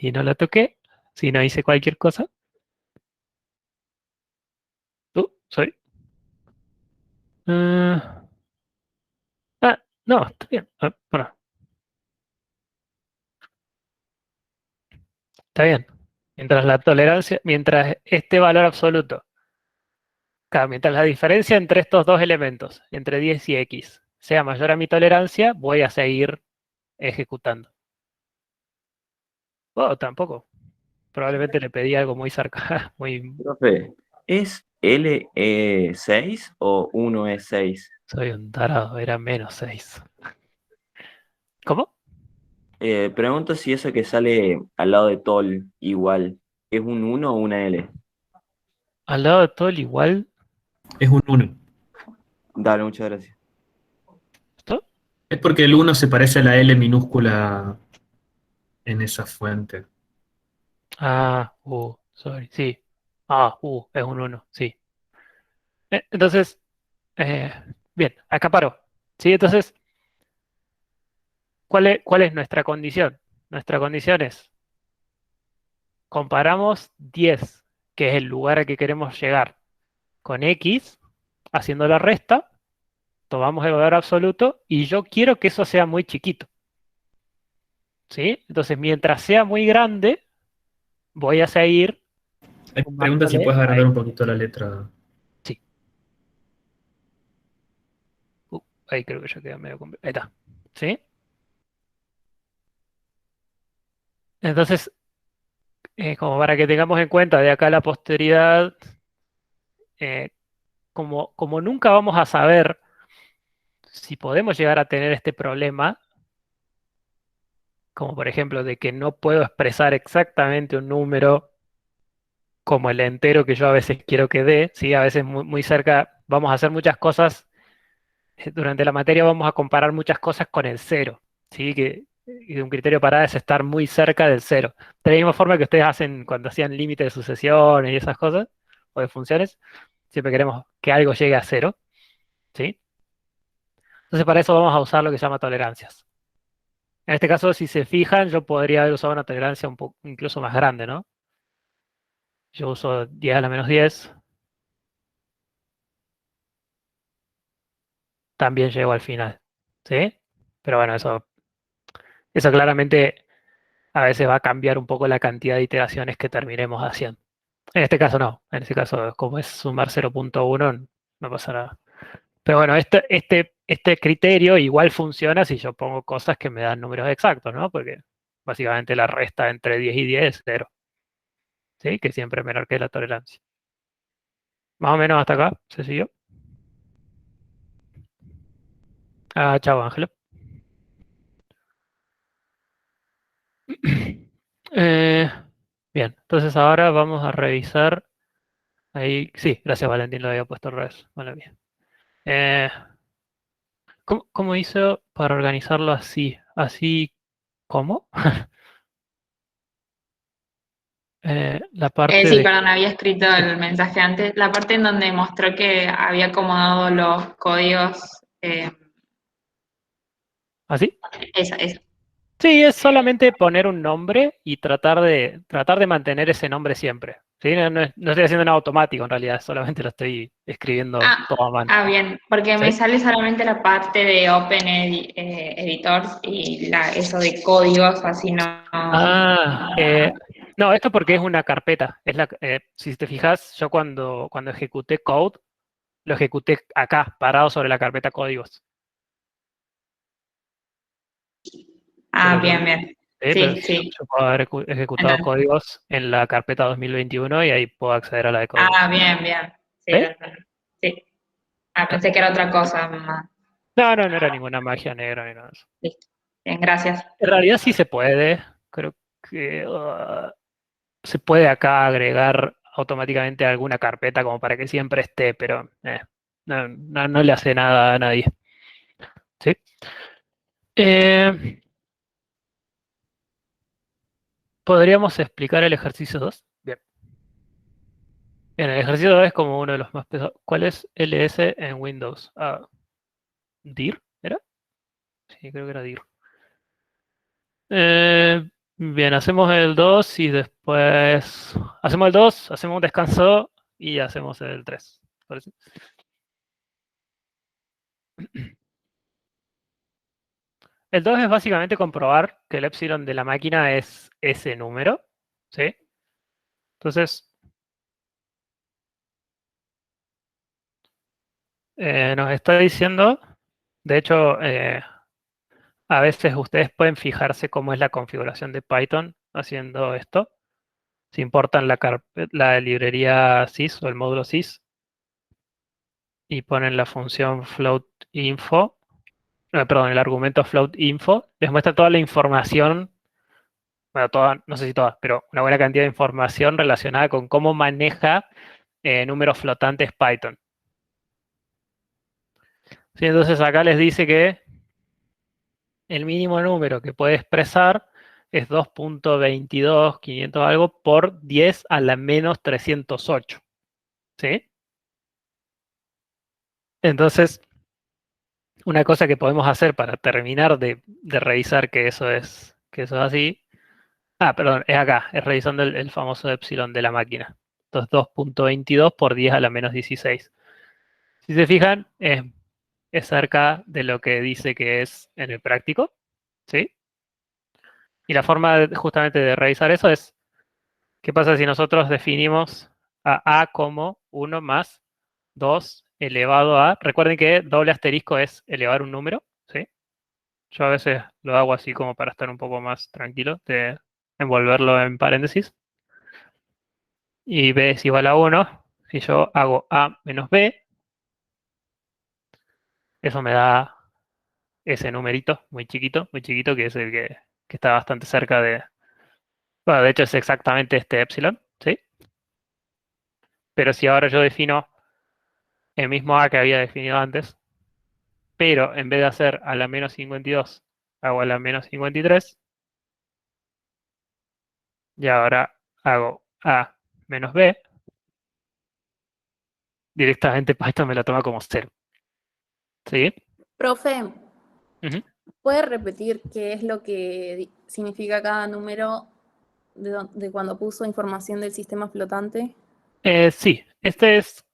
la toqué, si no hice cualquier cosa. Soy. No, está bien. Bueno, está bien. Mientras este valor absoluto, claro, mientras la diferencia entre estos dos elementos, entre 10 y x, sea mayor a mi tolerancia, voy a seguir ejecutando. Oh, tampoco. Probablemente le pedí algo muy cerca, muy. Profe, ¿es LE6 o 1E6? Soy un tarado, era menos 6. ¿Cómo? Pregunto si eso que sale al lado de Tol igual, ¿es un 1 o una L? Al lado de todo el igual. Es un 1. Dale, muchas gracias. ¿Esto? Es porque el 1 se parece a la L minúscula en esa fuente. Sorry, sí. Es un 1, sí. Entonces, eh, bien, acá paró. ¿Sí? Entonces, ¿cuál es nuestra condición? Nuestra condición es, comparamos 10, que es el lugar al que queremos llegar, con x, haciendo la resta, tomamos el valor absoluto y yo quiero que eso sea muy chiquito. ¿Sí? Entonces, mientras sea muy grande, voy a seguir Hay preguntas si sumándole puedes a agrandar x. un poquito la letra. Sí. Ahí creo que ya queda medio completo. Ahí está. ¿Sí? Entonces, como para que tengamos en cuenta de acá a la posteridad, eh, como nunca vamos a saber si podemos llegar a tener este problema, como por ejemplo de que no puedo expresar exactamente un número como el entero que yo a veces quiero que dé, ¿sí? A veces muy, muy cerca vamos a hacer muchas cosas, durante la materia vamos a comparar muchas cosas con el cero, ¿sí? Y un criterio para es estar muy cerca del cero. De la misma forma que ustedes hacen cuando hacían límites de sucesiones y esas cosas, o de funciones, siempre queremos que algo llegue a cero, ¿sí? Entonces para eso vamos a usar lo que se llama tolerancias. En este caso, si se fijan, yo podría haber usado una tolerancia un poco incluso más grande, ¿no? Yo uso 10 a la menos 10, también llego al final, ¿sí? Pero bueno, eso claramente a veces va a cambiar un poco la cantidad de iteraciones que terminemos haciendo. En este caso no, en este caso como es sumar 0.1, no pasa nada. Pero bueno, este criterio igual funciona si yo pongo cosas que me dan números exactos, ¿no? Porque básicamente la resta entre 10 y 10 es 0, ¿sí? Que siempre es menor que la tolerancia. Más o menos hasta acá, ¿se siguió? Chao, Ángelo. Bien, entonces ahora vamos a revisar. Ahí, sí, gracias Valentín, lo había puesto al revés. Vale, bien. ¿Cómo hizo para organizarlo así? ¿Así cómo? La parte Sí, de... perdón, había escrito el mensaje antes. La parte en donde mostró que había acomodado los códigos. ¿Así? Esa. Sí, es solamente poner un nombre y tratar de mantener ese nombre siempre. ¿Sí? No estoy haciendo nada automático en realidad, solamente lo estoy escribiendo todo a mano. Bien, porque me ¿Sí? sale solamente la parte de Open Editors y eso de códigos, así no. No, esto porque es una carpeta. Si te fijas, yo cuando ejecuté code, lo ejecuté acá, parado sobre la carpeta códigos. Pero Bien, bien. pero Sí, sí. yo puedo haber ejecutado Entonces, códigos en la carpeta 2021 y ahí puedo acceder a la de códigos. bien, bien. Sí, ¿Sí? perfecto. Sí. Pensé que era otra cosa más. No era ninguna magia negra ni nada de eso. Listo. Bien, gracias. En realidad sí se puede. Creo que se puede acá agregar automáticamente alguna carpeta como para que siempre esté, pero no le hace nada a nadie. ¿Sí? ¿Podríamos explicar el ejercicio 2? Bien. Bien, el ejercicio 2 es como uno de los más pesados. ¿Cuál es LS en Windows? ¿Dir? ¿Era? Sí, creo que era dir. Bien, hacemos el 2 y después hacemos el 2, hacemos un descanso y hacemos el 3. ¿Parece? El 2 es básicamente comprobar que el epsilon de la máquina es ese número. ¿Sí? Entonces, nos está diciendo, de hecho, a veces ustedes pueden fijarse cómo es la configuración de Python haciendo esto. Si importan la librería sys o el módulo sys y ponen la función floatinfo, perdón, el argumento floatinfo, les muestra toda la información, bueno, toda, no sé si toda, pero una buena cantidad de información relacionada con cómo maneja números flotantes Python. Sí, entonces acá les dice que el mínimo número que puede expresar es 2.22, 500 algo, por 10 a la menos 308. ¿Sí? Entonces, una cosa que podemos hacer para terminar de revisar que eso es así. Perdón, es acá, es revisando el famoso epsilon de la máquina. Entonces, 2.22 por 10 a la menos 16. Si se fijan, es cerca de lo que dice que es en el práctico. ¿Sí? Y la forma justamente de revisar eso es, ¿qué pasa si nosotros definimos a como 1 más 2 elevado a... Recuerden que doble asterisco es elevar un número, ¿sí? Yo a veces lo hago así como para estar un poco más tranquilo, de envolverlo en paréntesis. Y b es igual a 1. Si yo hago a menos b, eso me da ese numerito muy chiquito, que es el que está bastante cerca de... Bueno, de hecho es exactamente este epsilon, ¿sí? Pero si ahora yo defino el mismo a que había definido antes, pero en vez de hacer a la menos 52, hago a la menos 53, y ahora hago a menos b, directamente Python me lo toma como 0. ¿Sí? Profe, Ujú. ¿puede repetir qué es lo que significa cada número de cuando puso información del sistema flotante? Sí, este es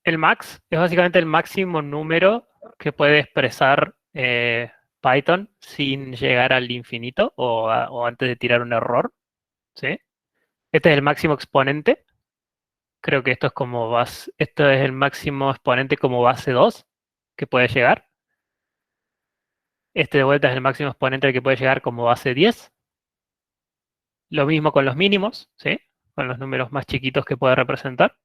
el max, es básicamente el máximo número que puede expresar Python sin llegar al infinito o antes de tirar un error. ¿Sí? Este es el máximo exponente. Creo que esto es esto es el máximo exponente como base 2 que puede llegar. Este de vuelta es el máximo exponente al que puede llegar como base 10. Lo mismo con los mínimos, ¿sí? Con los números más chiquitos que puede representar.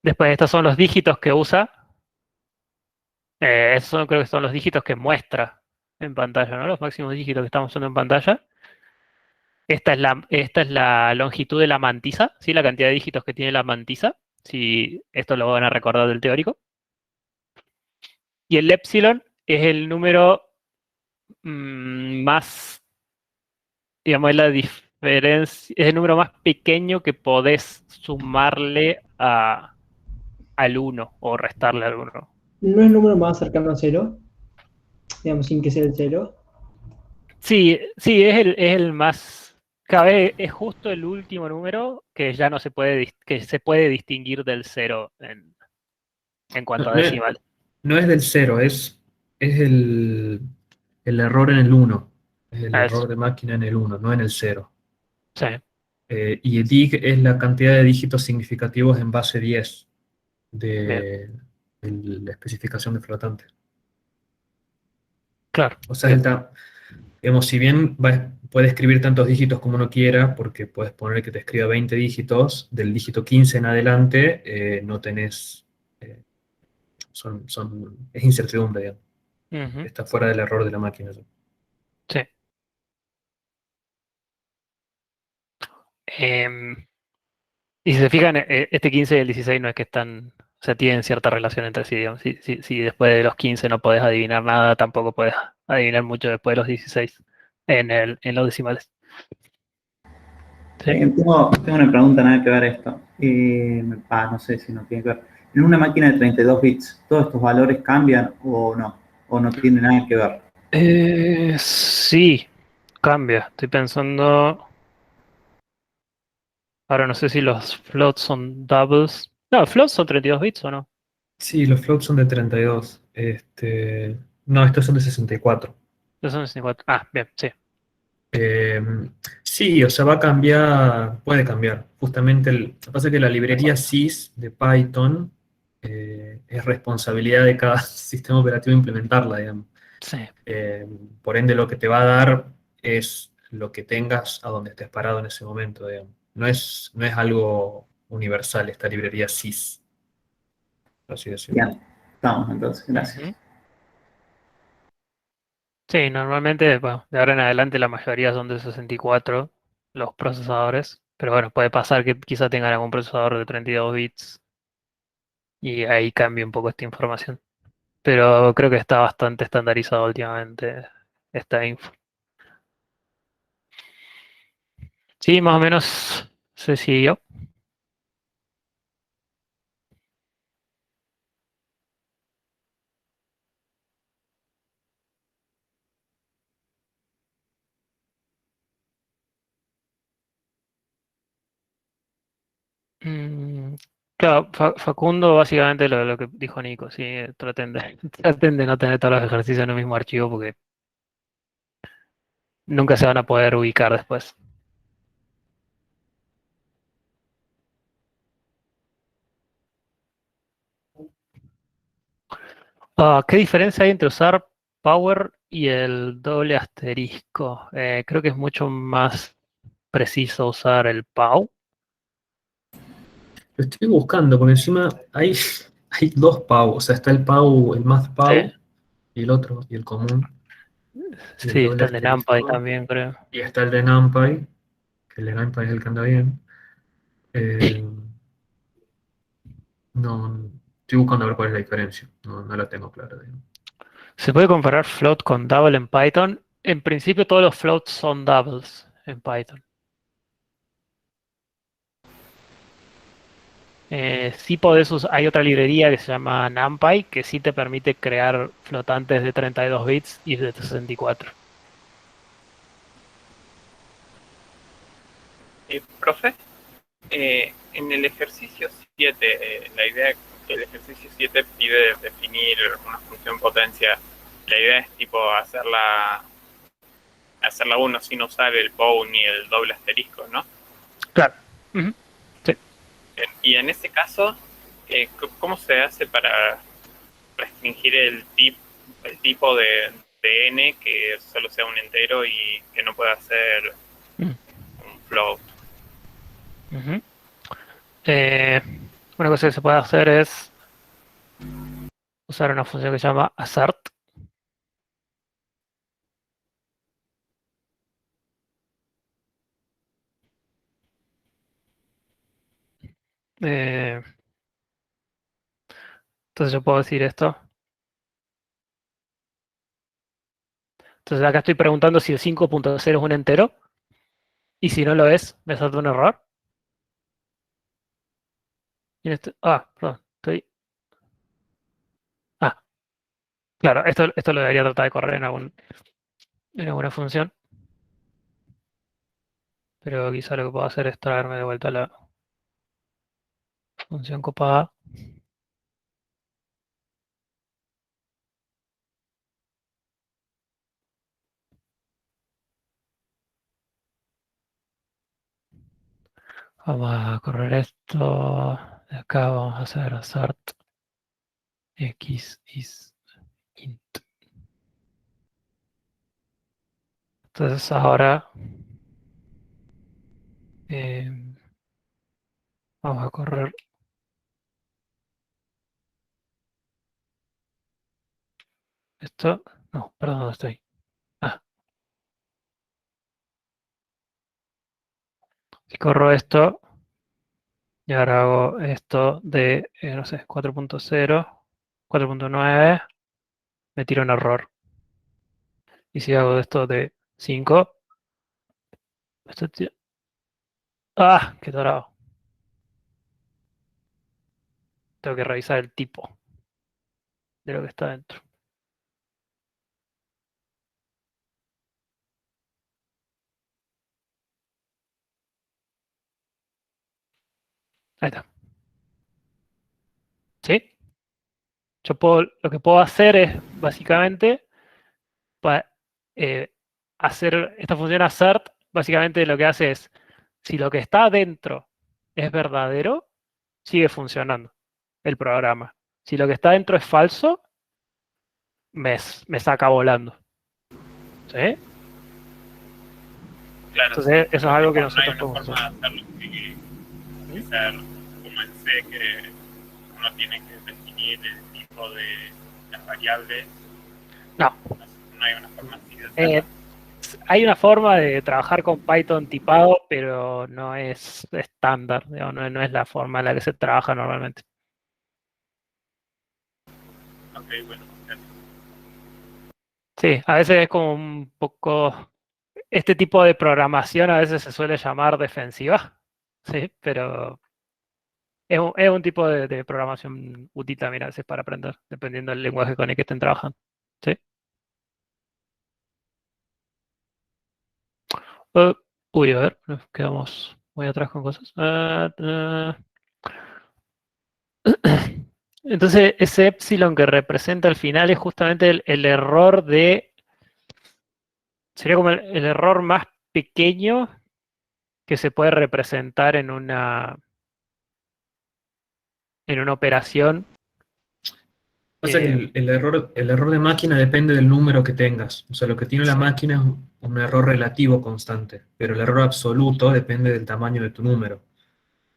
Después estos son los dígitos que usa. Creo que son los dígitos que muestra en pantalla, ¿no? Los máximos dígitos que estamos usando en pantalla. Esta es la longitud de la mantisa, ¿sí? La cantidad de dígitos que tiene la mantisa. Si esto lo van a recordar del teórico. Y el epsilon es el número más, digamos, es la diferencia, es el número más pequeño que podés sumarle al 1 o restarle al 1. ¿No es el número más cercano a cero? Digamos, sin que sea el cero. Sí, sí, es el más. Cada vez es justo el último número que ya no se puede, que se puede distinguir del 0 en cuanto a No, decimal. no es del 0, es el error en el 1. Es el error de máquina en el 1, no en el 0. Sí, Y el dig es la cantidad de dígitos significativos en base 10 bien, de la especificación de flotante. claro. O sea, digamos, si bien puede escribir tantos dígitos como uno quiera, porque puedes poner que te escriba 20 dígitos, del dígito 15 en adelante no tenés, es incertidumbre, digamos. Ujú, Está fuera del error de la máquina. sí. Em, y si se fijan, este 15 y el 16 no es que están, o sea, tienen cierta relación entre sí, digamos. Si después de los 15 no podés adivinar nada, tampoco podés adivinar mucho después de los 16 en los decimales. Sí. Tengo una pregunta, nada que ver esto. No sé si no tiene que ver. En una máquina de 32 bits, ¿todos estos valores cambian o no? ¿O no tiene nada que ver? Sí, cambia. Estoy pensando. Ahora no sé si los floats son doubles. No, floats son 32 bits o no. Sí, los floats son de 32. No, estos son de 64. Esos son 64. Ah, bien, sí. Eh, sí, o sea, va a cambiar, puede cambiar. Justamente, lo que pasa es que la librería sys de Python es responsabilidad de cada sistema operativo implementarla, digamos. Sí. Por ende, lo que te va a dar es lo que tengas a donde estés parado en ese momento, digamos. No es algo universal esta librería sys, por así decirlo. Bien, estamos entonces, gracias. Ujú. Sí, normalmente, bueno, de ahora en adelante la mayoría son de 64 los procesadores. Pero bueno, puede pasar que quizá tengan algún procesador de 32 bits y ahí cambie un poco esta información. Pero creo que está bastante estandarizado últimamente esta info. Sí, más o menos se siguió. Claro, Facundo básicamente lo que dijo Nico, sí, traten de, traten de no tener todos los ejercicios en el mismo archivo porque nunca se van a poder ubicar después. ¿Qué diferencia hay entre usar power y el doble asterisco? Creo que es mucho más preciso usar el POW. Lo estoy buscando, por encima hay dos PAU, o sea, está el PAU, el Math PAU, Sí, y el otro, y el común, y el sí, doble está el de NumPy asterisco, también, creo. y está el de NumPy, que el de NumPy es el que anda bien. Eh, no, estoy buscando a ver cuál es la diferencia, no la tengo clara, digamos. ¿Se puede comparar float con double en Python? En principio todos los floats son doubles en Python. Sí podés usar, hay otra librería que se llama NumPy que sí te permite crear flotantes de 32 bits y de 64. Profe, en el ejercicio 7, la idea es que el ejercicio 7 pide definir una función potencia. La idea es tipo hacerla uno sin usar el POW ni el doble asterisco, ¿no? Claro. Ujú. Sí. Y en ese caso, ¿cómo se hace para restringir el tipo de n que solo sea un entero y que no pueda ser Mm. un float? Ujú. Una cosa que se puede hacer es usar una función que se llama assert, Entonces yo puedo decir esto. Entonces acá estoy preguntando si el 5.0 es un entero. Y si no lo es, me salta un error. Perdón, estoy... claro, esto lo debería tratar de correr en alguna función. Pero quizá lo que puedo hacer es traerme de vuelta la función copada. Vamos a correr esto. De acá vamos a hacer assert x is int. Entonces ahora vamos a correr esto. No, perdón, ¿dónde estoy? Si corro esto y ahora hago esto de, no sé, 4.0, 4.9, me tiro un error. Y si hago esto de 5, esto qué dorado. Tengo que revisar el tipo de lo que está dentro. Ahí está. ¿Sí? Lo que puedo hacer es, básicamente, hacer esta función assert, básicamente lo que hace es, si lo que está dentro es verdadero, sigue funcionando el programa. Si lo que está dentro es falso, me saca volando. ¿Sí? Claro, Entonces, eso es algo que no hay nosotros una podemos forma hacer. de hacerlo, tiene que ser como en C, que uno tiene que definir el tipo de las variables. No. No hay una forma así de hacerlo. Hay una forma de trabajar con Python tipado, pero no es estándar, digamos, no es la forma en la que se trabaja normalmente. Ok, bueno, gracias. Sí, a veces es como un poco... Este tipo de programación a veces se suele llamar defensiva, sí, pero es un tipo de programación útil también a veces para aprender, dependiendo del lenguaje con el que estén trabajando. ¿Sí? Uy, a ver, nos quedamos muy atrás con cosas. Entonces, ese epsilon que representa al final es justamente el error de... Sería como el error más pequeño que se puede representar en una operación. O sea que el error de máquina depende del número que tengas. O sea, lo que tiene la máquina es un error relativo constante, pero el error absoluto depende del tamaño de tu número.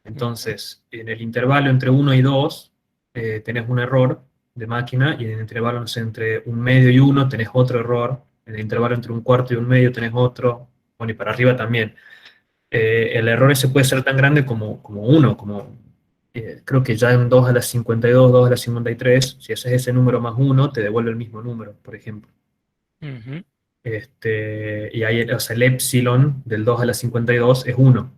Entonces, en el intervalo entre 1 y 2 tenés un error de máquina, y en el intervalo, no sé, entre un medio y 1 tenés otro error, en el intervalo entre un cuarto y un medio tenés otro, bueno, y para arriba también. El error ese puede ser tan grande como 1, creo que ya en 2 a la 52, 2 a la 53, si haces ese número más 1, te devuelve el mismo número, por ejemplo. Y ahí, o sea, el epsilon del 2 a la 52 es 1.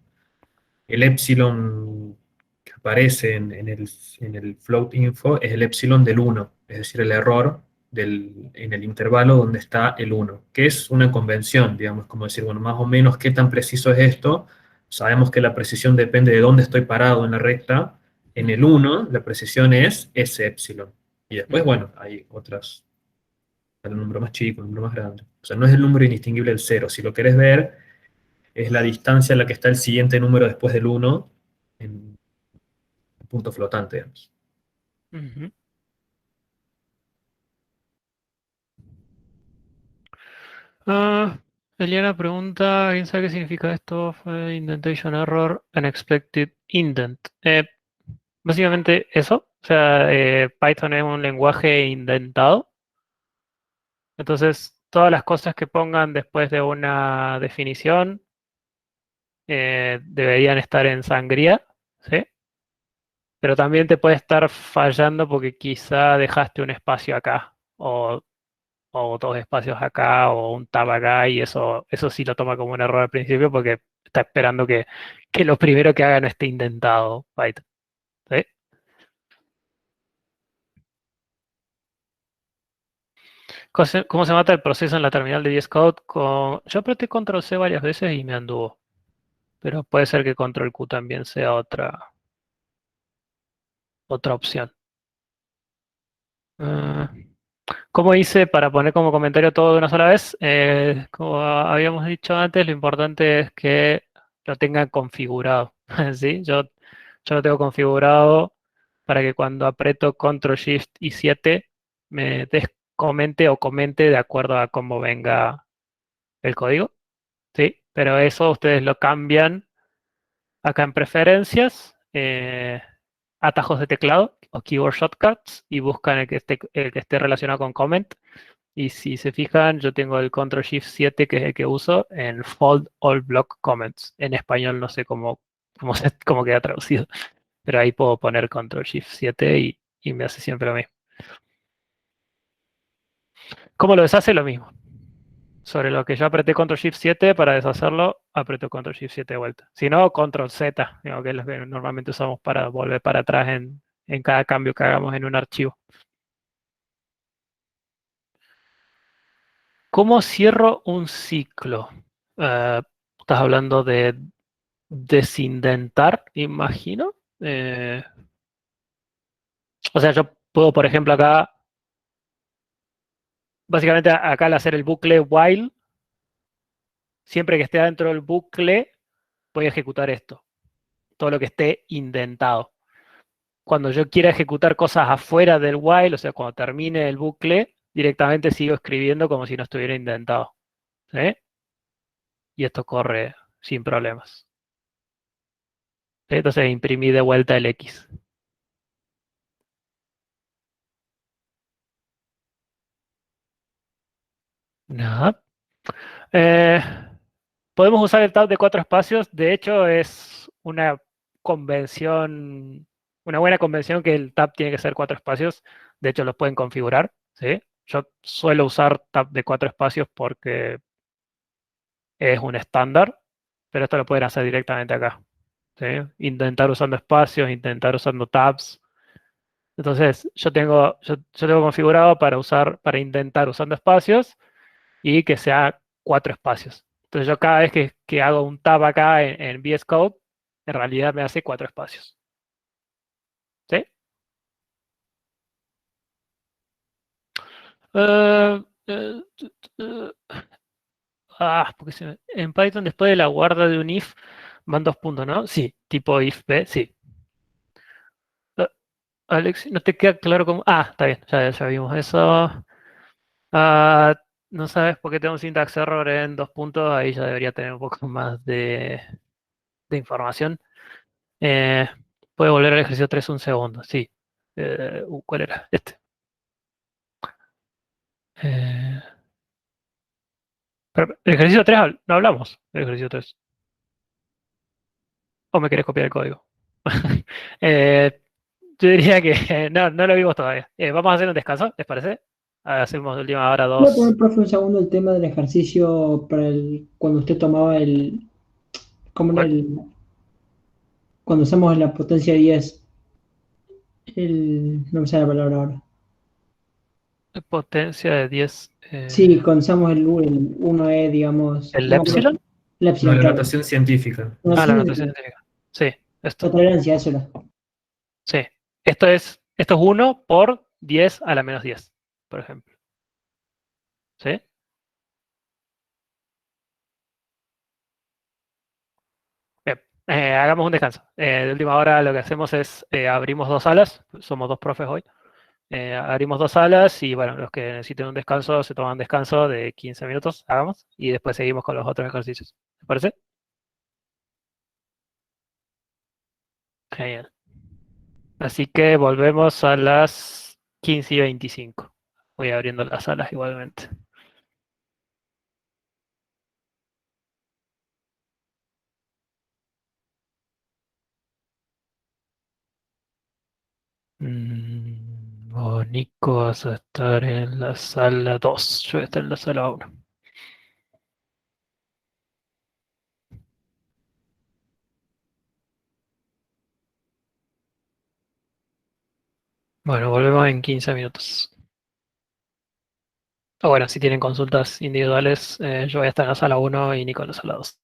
El epsilon que aparece en el float info es el epsilon del 1, es decir, el error en el intervalo donde está el 1, que es una convención, digamos, como decir, bueno, más o menos qué tan preciso es esto. Sabemos que la precisión depende de dónde estoy parado en la recta. En el 1, la precisión es ese epsilon. Y después, bueno, hay otras, el número más chico, el número más grande. O sea, no es el número indistinguible del 0. Si lo querés ver, es la distancia en la que está el siguiente número después del 1 en punto flotante, digamos. Eliana pregunta, ¿quién sabe qué significa esto? Indentation error, unexpected indent. Básicamente eso. O sea, Python es un lenguaje indentado. Entonces, todas las cosas que pongan después de una definición deberían estar en sangría, ¿sí? Pero también te puede estar fallando porque quizá dejaste un espacio acá, o dos espacios acá, o un tab acá, y eso sí lo toma como un error al principio porque está esperando que lo primero que haga no esté indentado Python. ¿Sí? ¿Cómo se mata el proceso en la terminal de VS Code? Yo apreté Control C varias veces y me anduvo. Pero puede ser que Control Q también sea otra opción. Ah, ¿Cómo hice para poner como comentario todo de una sola vez? Como habíamos dicho antes, lo importante es que lo tengan configurado. ¿Sí? Yo lo tengo configurado para que cuando aprieto Control Shift y 7 me descomente o comente de acuerdo a cómo venga el código. ¿Sí? Pero eso ustedes lo cambian acá en preferencias, atajos de teclado o keyboard shortcuts y buscan el que esté relacionado con comment. Y si se fijan, yo tengo el Ctrl Shift 7, que es el que uso, en Fold All Block Comments. En español no sé cómo queda traducido, pero ahí puedo poner Ctrl Shift 7 y me hace siempre lo mismo. ¿Cómo lo deshace? Lo mismo. Sobre lo que yo apreté Ctrl Shift 7 para deshacerlo, aprieto Ctrl Shift 7 de vuelta. Si no, Ctrl Z, digo, que es lo que normalmente usamos para volver para atrás en cada cambio que hagamos en un archivo. ¿Cómo cierro un ciclo? Estás hablando de desindentar, imagino. O sea, yo puedo, por ejemplo, acá, básicamente acá al hacer el bucle while, siempre que esté dentro del bucle, voy a ejecutar esto. Todo lo que esté indentado. Cuando yo quiera ejecutar cosas afuera del while, o sea, cuando termine el bucle, directamente sigo escribiendo como si no estuviera indentado. ¿Sí? Y esto corre sin problemas. ¿Sí? Entonces imprimí de vuelta el X. Nada. Eh, Podemos usar el tab de 4 espacios. De hecho, es una convención, una buena convención que el tab tiene que ser 4 espacios. De hecho, los pueden configurar. ¿Sí? Yo suelo usar tab de 4 espacios porque es un estándar, pero esto lo pueden hacer directamente acá. ¿Sí? Intentar usando espacios, intentar usando tabs. Entonces, yo tengo configurado para intentar usando espacios y que sea 4 espacios. Entonces, yo cada vez que hago un tab acá en VS Code, en realidad me hace 4 espacios. ¿Sí? Eh, eh, eh, porque en Python después de la guarda de un if van 2 puntos, ¿no? Sí, tipo if b, sí. Alex, no te queda claro cómo. Está bien, ya vimos eso. Ah, no sabes por qué tengo un syntax error en 2 puntos, ahí ya debería tener un poco más de información. Eh, Puede volver al ejercicio 3 un segundo, sí. ¿Cuál era? Este. Eh, pero el ejercicio 3 no hablamos del ejercicio 3. ¿O me querés copiar el código? Eh, yo diría que no lo vimos todavía. Vamos a hacer un descanso, ¿les parece? Hacemos de última hora Voy a poner, 2. profe, un segundo el tema del ejercicio para cuando usted tomaba como en ¿Cuál? cuando usamos la potencia 10, no me sale la palabra ahora. Potencia de 10. Sí, cuando usamos el 1E, digamos, ¿El no me acuerdo, epsilon? el No, epsilon, la claro. notación científica. No, La sí, notación científica. Sí, la esto. tolerancia, eso era. Sí. Esto es 1 por 10 a la menos 10, por ejemplo. ¿Sí? Bien. Hagamos un descanso. De última hora lo que hacemos es abrimos 2 salas. Somos 2 profes hoy. Abrimos 2 salas y bueno, los que necesiten un descanso se toman descanso de 15 minutos. Hagamos. Y después seguimos con los otros ejercicios. ¿Te parece? Genial. Así que volvemos a las 15:25. Voy abriendo las salas igualmente. Nico, vas a estar en la sala 2. Yo voy a estar en la sala 1. Bueno, volvemos en 15 minutos. O bueno, si tienen consultas individuales, yo voy a estar en la sala 1 y Nico en la sala 2.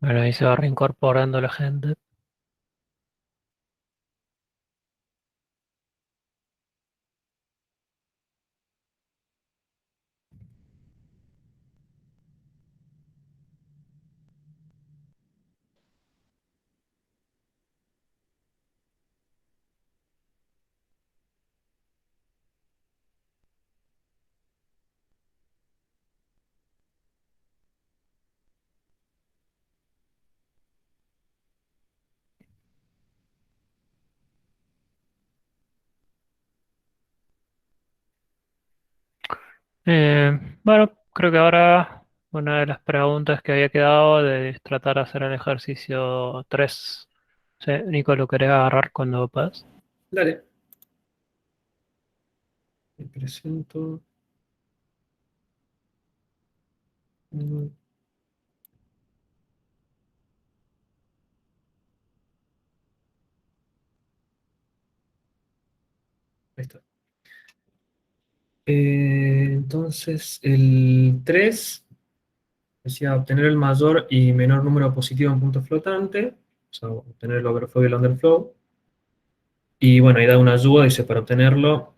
Bueno, ahí se va reincorporando la gente. Bueno, creo que ahora una de las preguntas que había quedado de tratar de hacer el ejercicio 3. Sí, Nico, ¿lo querés agarrar cuando puedas? Dale. Me presento. Mm, Ahí está. Entonces, el 3 decía obtener el mayor y menor número positivo en punto flotante, o sea, obtener el overflow y el underflow. Y bueno, ahí da una ayuda, dice, para obtenerlo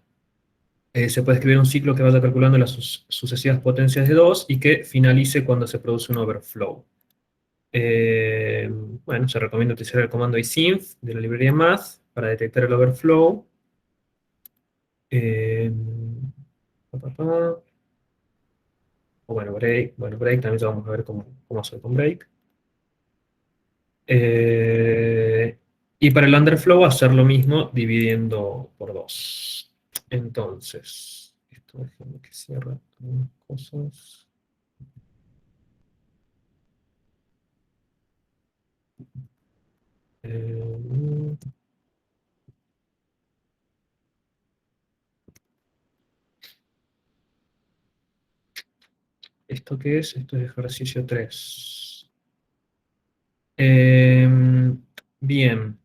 se puede escribir un ciclo que vaya calculando las sucesivas potencias de 2 y que finalice cuando se produce un overflow. Bueno, se recomienda utilizar el comando isinf de la librería math para detectar el overflow. Eh, pa, pa, pa. O bueno, break también ya vamos a ver cómo hacer con break. Y para el underflow hacer lo mismo dividiendo por 2. Entonces, esto déjame que cierre algunas cosas. Eh, ¿Esto qué es? Esto es ejercicio 3. Bien.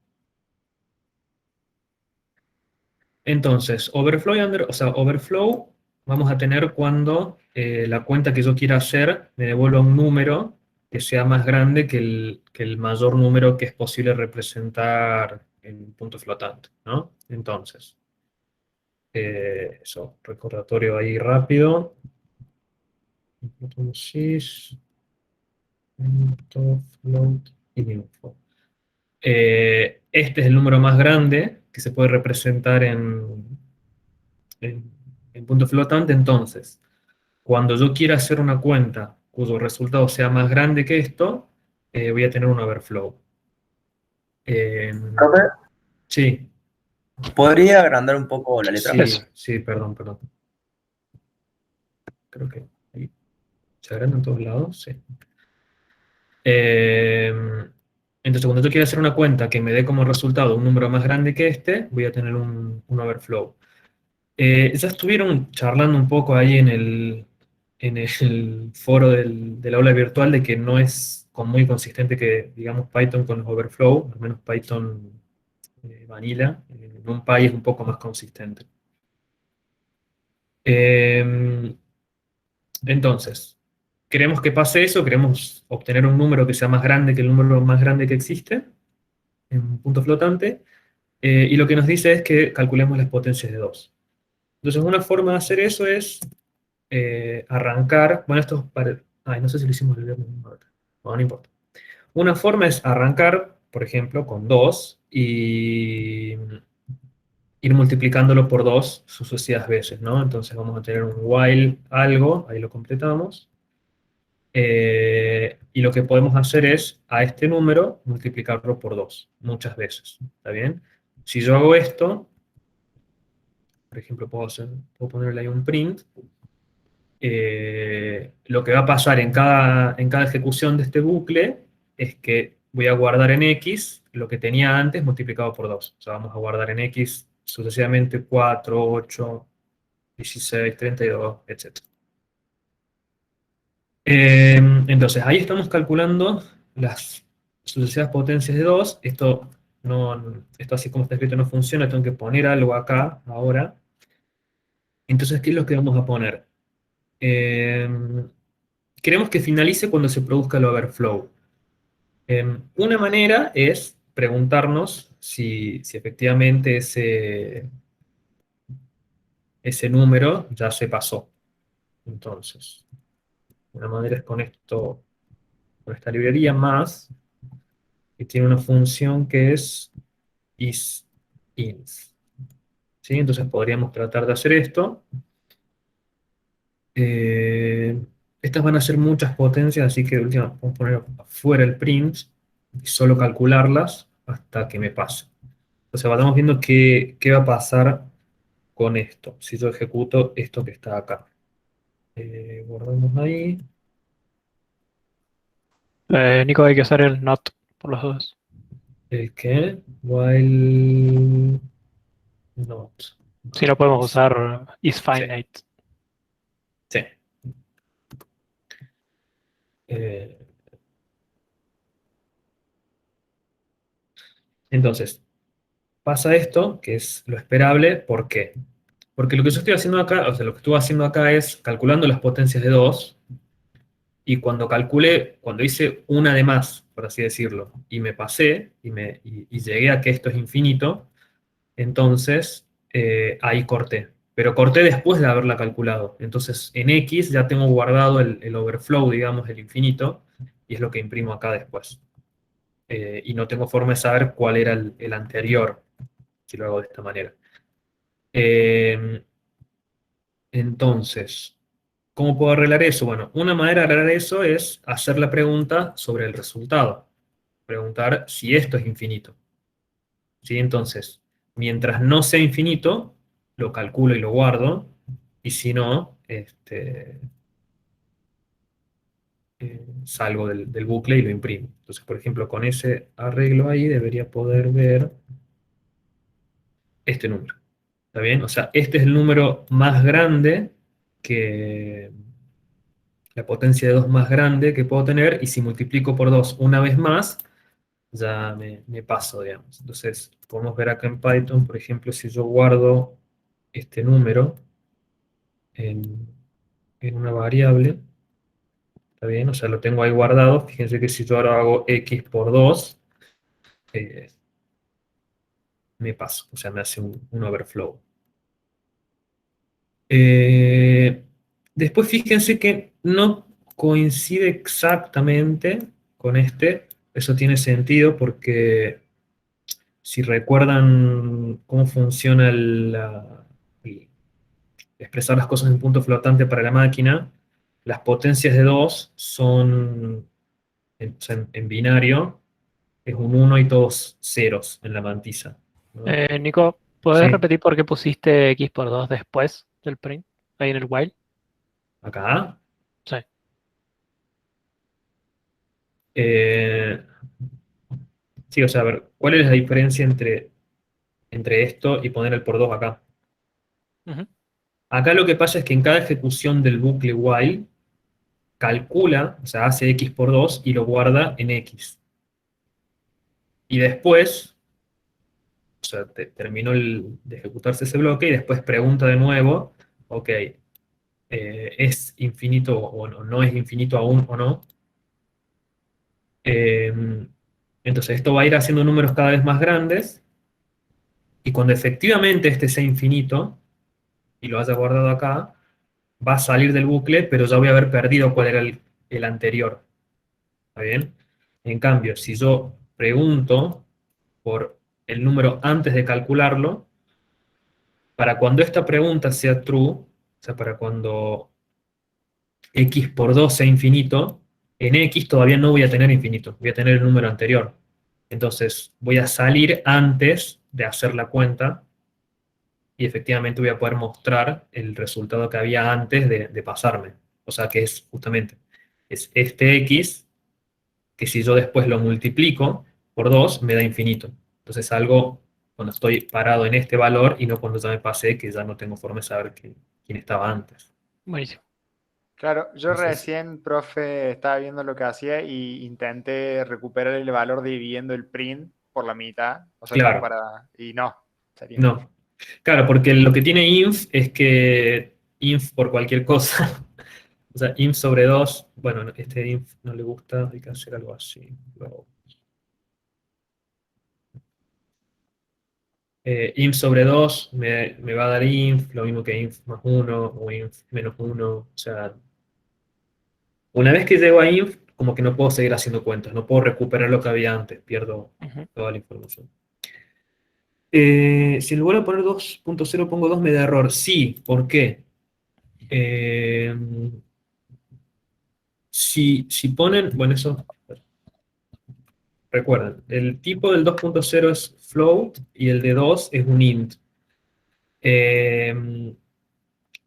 Entonces, overflow o sea, overflow vamos a tener cuando la cuenta que yo quiera hacer me devuelva un número que sea más grande que el mayor número que es posible representar en punto flotante, ¿no? Entonces, eso, recordatorio ahí rápido. Sys, punto float info. Este es el número más grande que se puede representar en punto flotante. Entonces, cuando yo quiera hacer una cuenta cuyo resultado sea más grande que esto, voy a tener un overflow. Profe, Sí, ¿podría agrandar un poco la letra? sí, perdón. Creo que ahí se agranda en todos lados, sí. Entonces, cuando yo quiera hacer una cuenta que me dé como resultado un número más grande que este, voy a tener un overflow. Ya estuvieron charlando un poco ahí en el foro del aula virtual de que no es muy consistente que, digamos, Python con los overflow, al menos Python vanilla, en NumPy es un poco más consistente. Entonces, queremos que pase eso, queremos obtener un número que sea más grande que el número más grande que existe, en un punto flotante, y lo que nos dice es que calculemos las potencias de 2. Entonces, una forma de hacer eso es arrancar, bueno, esto es para, no sé si lo hicimos el viernes, bueno, no importa. Una forma es arrancar, por ejemplo, con 2 y ir multiplicándolo por 2 sucesivas veces, ¿no? Entonces vamos a tener un while algo, ahí lo completamos, y lo que podemos hacer es a este número multiplicarlo por 2 muchas veces, ¿está bien? Si yo hago esto, por ejemplo, puedo ponerle ahí un print. Lo que va a pasar en cada ejecución de este bucle es que voy a guardar en X lo que tenía antes multiplicado por 2. O sea, vamos a guardar en X sucesivamente 4, 8, 16, 32, etc. Entonces, ahí estamos calculando las sucesivas potencias de 2. Esto así como está escrito no funciona, tengo que poner algo acá ahora. Entonces, ¿qué es lo que vamos a poner? Queremos que finalice cuando se produzca el overflow. Una manera es preguntarnos si efectivamente ese número ya se pasó. Entonces, una manera es con esto, con esta librería más, que tiene una función que es isInf. ¿Sí? Entonces podríamos tratar de hacer esto. Estas van a ser muchas potencias, así que de última vamos a poner afuera el print y solo calcularlas hasta que me pase. Entonces vamos viendo qué va a pasar con esto, si yo ejecuto esto que está acá. Guardamos ahí. Nico, hay que usar el not por los dos. ¿El qué? While not. Si no podemos usar isFinite. Sí. Entonces, pasa esto, que es lo esperable. ¿Por qué? Porque lo que yo estoy haciendo acá, o sea, lo que estuve haciendo acá es calculando las potencias de 2, y cuando hice una de más, por así decirlo, y me pasé, y llegué a que esto es infinito, entonces ahí corté. Pero corté después de haberla calculado. Entonces en X ya tengo guardado el overflow, digamos, el infinito, y es lo que imprimo acá después. Y no tengo forma de saber cuál era el anterior, si lo hago de esta manera. Entonces, ¿cómo puedo arreglar eso? Bueno, una manera de arreglar eso es hacer la pregunta sobre el resultado. Preguntar si esto es infinito. ¿Sí? Entonces, mientras no sea infinito, lo calculo y lo guardo, y si no, salgo del bucle y lo imprimo. Entonces, por ejemplo, con ese arreglo ahí debería poder ver este número. ¿Está bien? O sea, este es el número más grande que... la potencia de 2 más grande que puedo tener, y si multiplico por 2 una vez más, ya me paso, digamos. Entonces, podemos ver acá en Python, por ejemplo, si yo guardo este número en una variable, ¿está bien? O sea, lo tengo ahí guardado. Fíjense que si yo ahora hago x por 2, me paso, o sea, me hace un overflow. Después fíjense que no coincide exactamente con este. Eso tiene sentido porque si recuerdan cómo funciona expresar las cosas en punto flotante para la máquina, las potencias de 2 son, en binario, es un 1 y todos ceros en la mantisa, ¿no? Nico, ¿podés Sí. repetir por qué pusiste x por 2 después del print? Ahí en el while. Acá. Sí. Sí, o sea, a ver, ¿cuál es la diferencia entre esto y poner el por 2 acá? Ujú. Acá lo que pasa es que en cada ejecución del bucle while, calcula, o sea, hace x por 2 y lo guarda en x. Y después, o sea, terminó de ejecutarse ese bloque y después pregunta de nuevo, ok, ¿es infinito o no es infinito aún o no? Entonces esto va a ir haciendo números cada vez más grandes, y cuando efectivamente este sea infinito, y lo haya guardado acá, va a salir del bucle, pero ya voy a haber perdido cuál era el anterior. ¿Está bien? En cambio, si yo pregunto por el número antes de calcularlo, para cuando esta pregunta sea true, o sea, para cuando x por 2 sea infinito, en x todavía no voy a tener infinito, voy a tener el número anterior. Entonces voy a salir antes de hacer la cuenta, y efectivamente voy a poder mostrar el resultado que había antes de pasarme. O sea que es justamente, es este x, que si yo después lo multiplico por 2, me da infinito. Entonces salgo cuando estoy parado en este valor, y no cuando ya me pasé, que ya no tengo forma de saber quién estaba antes. Buenísimo. Claro, yo Entonces- recién, profe, estaba viendo lo que hacía y intenté recuperar el valor dividiendo el print por la mitad. O sea, Claro. como para... Y no, sería No. Claro, porque lo que tiene inf es que inf por cualquier cosa, o sea, inf sobre 2, bueno, este inf no le gusta, hay que hacer algo así. Inf sobre 2 me va a dar inf, lo mismo que inf más 1 o inf menos 1. O sea, una vez que llego a inf, como que no puedo seguir haciendo cuentas, no puedo recuperar lo que había antes, pierdo toda la información. Si en lugar de poner 2.0 pongo 2 me da error. Sí, ¿por qué? Si ponen, bueno, eso, recuerden, el tipo del 2.0 es float y el de 2 es un int.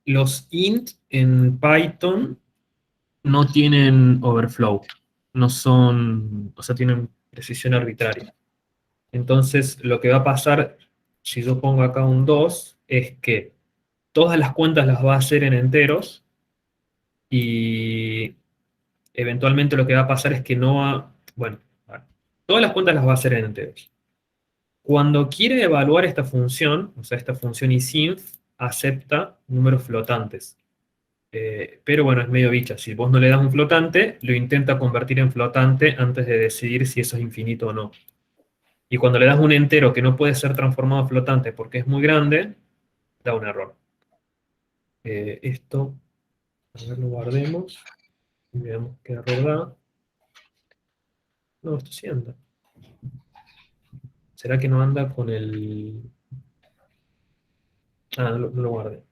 Los int en Python no tienen overflow, no son, o sea, tienen precisión arbitraria. Entonces, lo que va a pasar, si yo pongo acá un 2, es que todas las cuentas las va a hacer en enteros y eventualmente lo que va a pasar es que no va, bueno, todas las cuentas las va a hacer en enteros. Cuando quiere evaluar esta función, o sea, esta función isinf, acepta números flotantes. Pero bueno, es medio bicha. Si vos no le das un flotante, lo intenta convertir en flotante antes de decidir si eso es infinito o no. Y cuando le das un entero que no puede ser transformado a flotante porque es muy grande, da un error. Esto, a ver, lo guardemos. Y veamos qué error da. No, esto sí anda. ¿Será que no anda con el...? Ah, no lo guardé.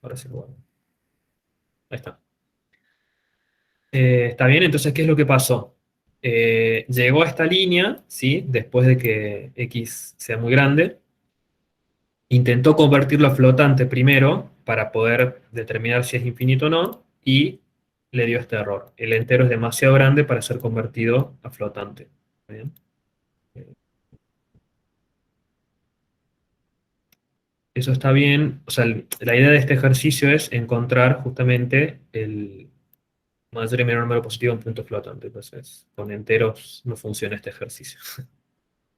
Ahora sí lo guardo. Ahí está. ¿Está bien? Entonces, ¿qué es lo que pasó? Llegó a esta línea, ¿sí? Después de que x sea muy grande. Intentó convertirlo a flotante primero para poder determinar si es infinito o no. Y le dio este error. El entero es demasiado grande para ser convertido a flotante. ¿Bien? Eso está bien. O sea, la idea de este ejercicio es encontrar justamente el mayor y menor número positivo en punto flotante. Entonces, con enteros no funciona este ejercicio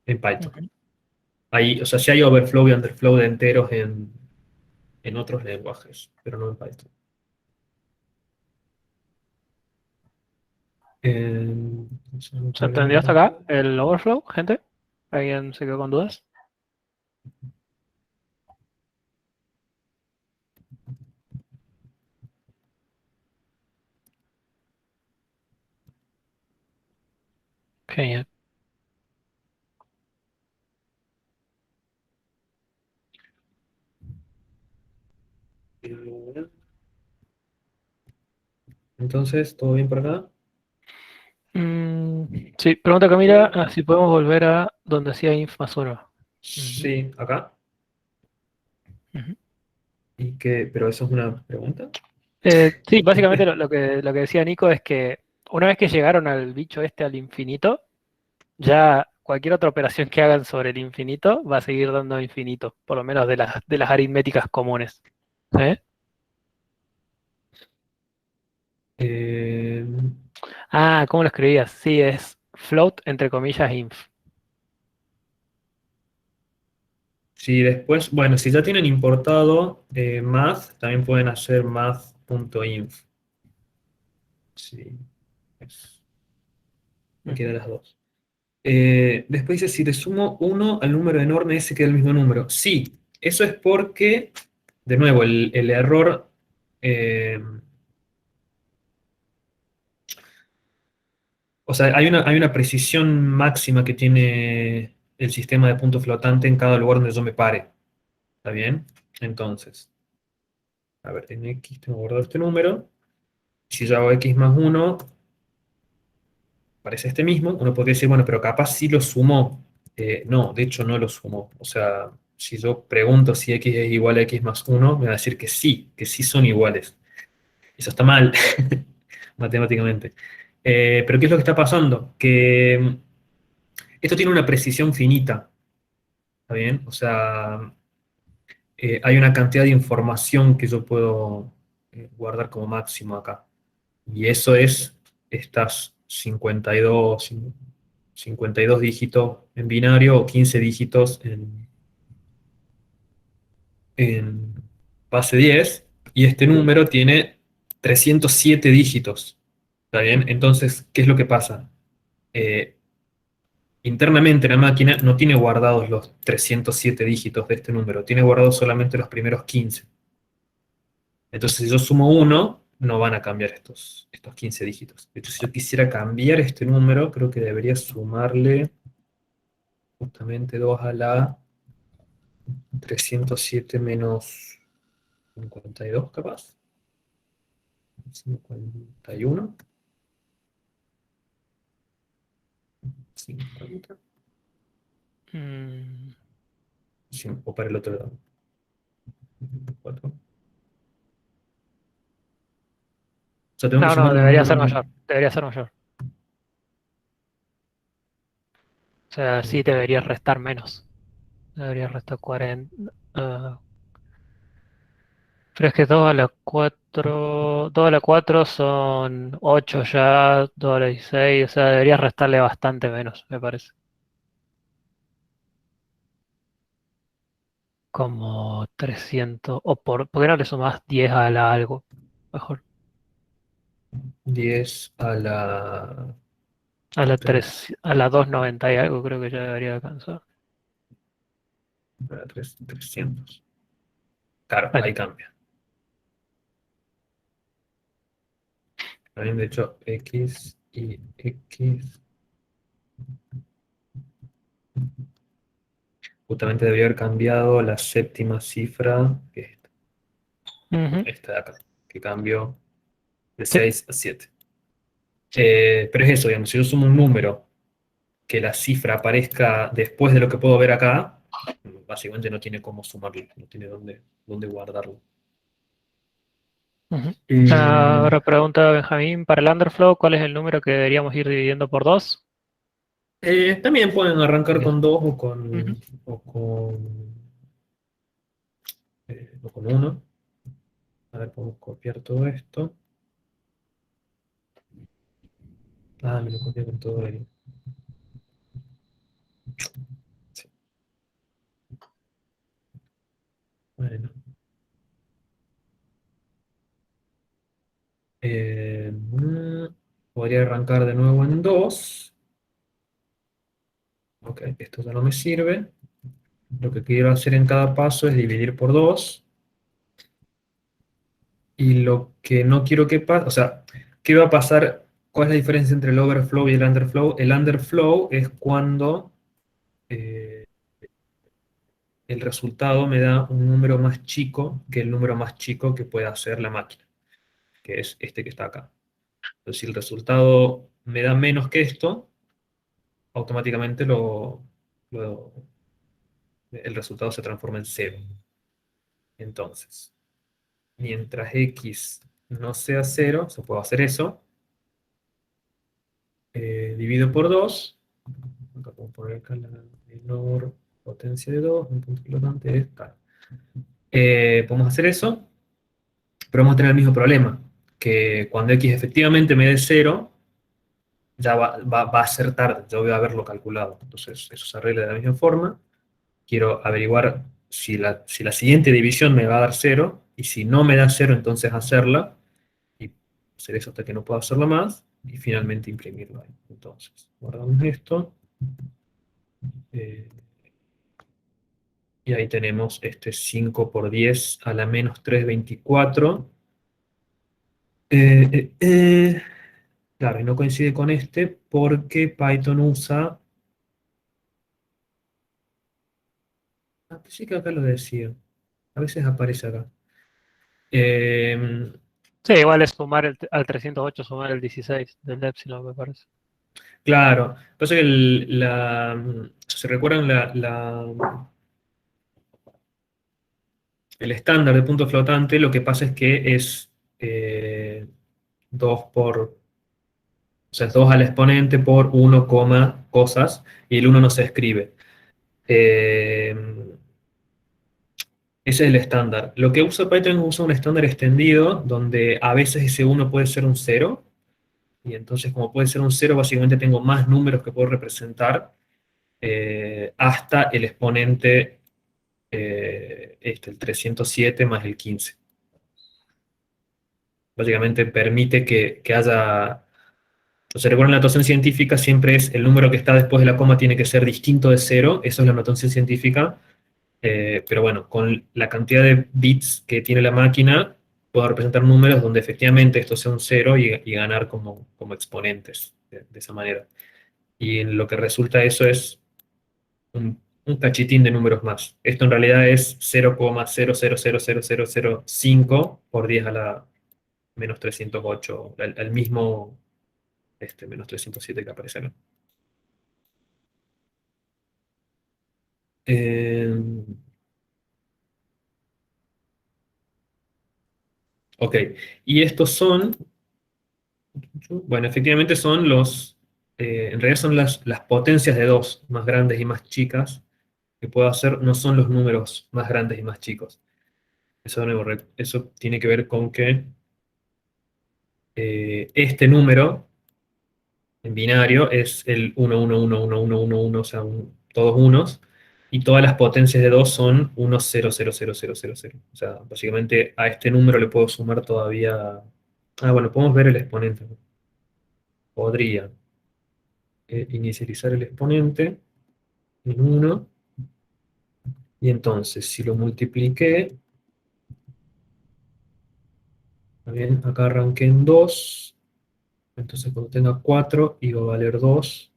en Python. O sea, sí hay overflow y underflow de enteros en otros lenguajes, pero no en Python. ¿Se entendió hasta acá el overflow, gente? ¿Alguien se quedó con dudas? Genial. Entonces, ¿todo bien por acá? Sí, pregunta Camila si podemos volver a donde hacía inf más 1. Sí, acá. Ujú. ¿Pero eso es una pregunta? Sí, básicamente lo que decía Nico es que una vez que llegaron al bicho este al infinito, ya cualquier otra operación que hagan sobre el infinito va a seguir dando infinito, por lo menos de las aritméticas comunes. ¿Eh? ¿Cómo lo escribías? Sí, es float entre comillas inf. Si después, bueno, si ya tienen importado math, también pueden hacer math.inf. Sí, cualquiera de las dos. Después dice, si le sumo 1 al número enorme, ese queda el mismo número. Sí, eso es porque, de nuevo, el error... o sea, hay una precisión máxima que tiene el sistema de punto flotante en cada lugar donde yo me pare. ¿Está bien? Entonces, a ver, en x tengo guardado este número. Si yo hago x más 1, parece este mismo. Uno podría decir, bueno, pero capaz sí lo sumó. No, de hecho no lo sumó. O sea, si yo pregunto si x es igual a x más 1, me va a decir que sí son iguales. Eso está mal, matemáticamente. Pero ¿qué es lo que está pasando? Que esto tiene una precisión finita. ¿Está bien? O sea, hay una cantidad de información que yo puedo guardar como máximo acá. Y eso es estas 52 dígitos en binario o 15 dígitos en base 10. Y este número tiene 307 dígitos. ¿Está bien? Entonces, ¿qué es lo que pasa? internamente la máquina no tiene guardados los 307 dígitos de este número, tiene guardados solamente los primeros 15. Entonces, si yo sumo 1, no van a cambiar estos 15 dígitos. De hecho, si yo quisiera cambiar este número, creo que debería sumarle justamente 2 a la 307 menos 52, capaz. 51. 50. Mm, Sí, o para el otro lado. 4. O sea, tengo que No, sumar un debería ser número. mayor. Debería ser mayor. O sea, sí debería restar menos. Debería restar 40. Pero es que 2 a la 4. 2 a la 4 son 8 ya. 2 a la 16. O sea, debería restarle bastante menos, me parece. Como 300. ¿Por qué no le sumas 10 a la algo? Mejor. 10 a la... A la 290 y algo creo que ya debería alcanzar. 300. Claro, Bueno, ahí cambia. También, de hecho, X y X. Justamente debería haber cambiado la séptima cifra, que es ujú. esta de acá, que cambió de Sí. 6 a 7. Pero es eso, digamos, si yo sumo un número que la cifra aparezca después de lo que puedo ver acá, básicamente no tiene cómo sumarlo, no tiene dónde guardarlo. Ujú. Eh, Ahora pregunta Benjamín, para el underflow, ¿cuál es el número que deberíamos ir dividiendo por 2? También pueden arrancar con 2 Ujú. o con 1. A ver, podemos copiar todo esto. Ah, me lo copié con todo ahí. Sí. Bueno. Podría arrancar de nuevo en 2. Ok, esto ya no me sirve. Lo que quiero hacer en cada paso es dividir por 2. Y lo que no quiero que pase, o sea, ¿qué va a pasar? ¿Cuál es la diferencia entre el overflow y el underflow? El underflow es cuando el resultado me da un número más chico que el número más chico que puede hacer la máquina, que es este que está acá. Entonces, si el resultado me da menos que esto, automáticamente el resultado se transforma en 0. Entonces, mientras x no sea 0, se puede hacer eso, divido por 2, acá podemos poner acá la menor potencia de 2, un punto flotante es tal. Podemos hacer eso, pero vamos a tener el mismo problema, que cuando x efectivamente me dé 0, ya va a ser tarde, yo voy a haberlo calculado. Entonces, eso se arregla de la misma forma. Quiero averiguar si la siguiente división me va a dar 0, y si no me da 0, entonces hacerla, y hacer eso hasta que no pueda hacerlo más, y finalmente imprimirlo ahí. Entonces, guardamos esto, y ahí tenemos este 5 por 10 a la menos 324. Claro, y no coincide con este porque Python usa... sí que acá lo decía. A veces aparece acá. Sí, igual es sumar al 308, sumar el 16 del epsilon, me parece. Claro, pasa que ¿se recuerdan el estándar de punto flotante? Lo que pasa es que es 2 o sea, 2 al exponente por 1, cosas, y el 1 no se escribe. Ese es el estándar. Lo que usa Python usa un estándar extendido, donde a veces ese 1 puede ser un 0, y entonces como puede ser un 0, básicamente tengo más números que puedo representar, hasta el exponente, el 307 más el 15. Básicamente permite que haya Entonces, recuerden, la notación científica siempre es el número que está después de la coma tiene que ser distinto de 0, eso es la notación científica, pero bueno, con la cantidad de bits que tiene la máquina, puedo representar números donde efectivamente esto sea un 0 y ganar como exponentes de esa manera. Y en lo que resulta eso es un cachitín de números más. Esto en realidad es 0,000005 por 10 a la menos 308, al mismo menos 307 que aparece acá. Ok, y estos son, bueno, efectivamente son en realidad son las potencias de 2 más grandes y más chicas que puedo hacer, no son los números más grandes y más chicos. Eso tiene que ver con que este número en binario es el 1, 1, 1, 1, 1, 1, 1, o sea, todos unos, y todas las potencias de 2 son 1, 0, 0, 0, 0, 0, 0. O sea, básicamente a este número le puedo sumar todavía... Ah, bueno, podemos ver el exponente. Podría inicializar el exponente en 1, y entonces si lo multipliqué, también acá arranqué en 2, entonces cuando tenga 4 iba a valer 2,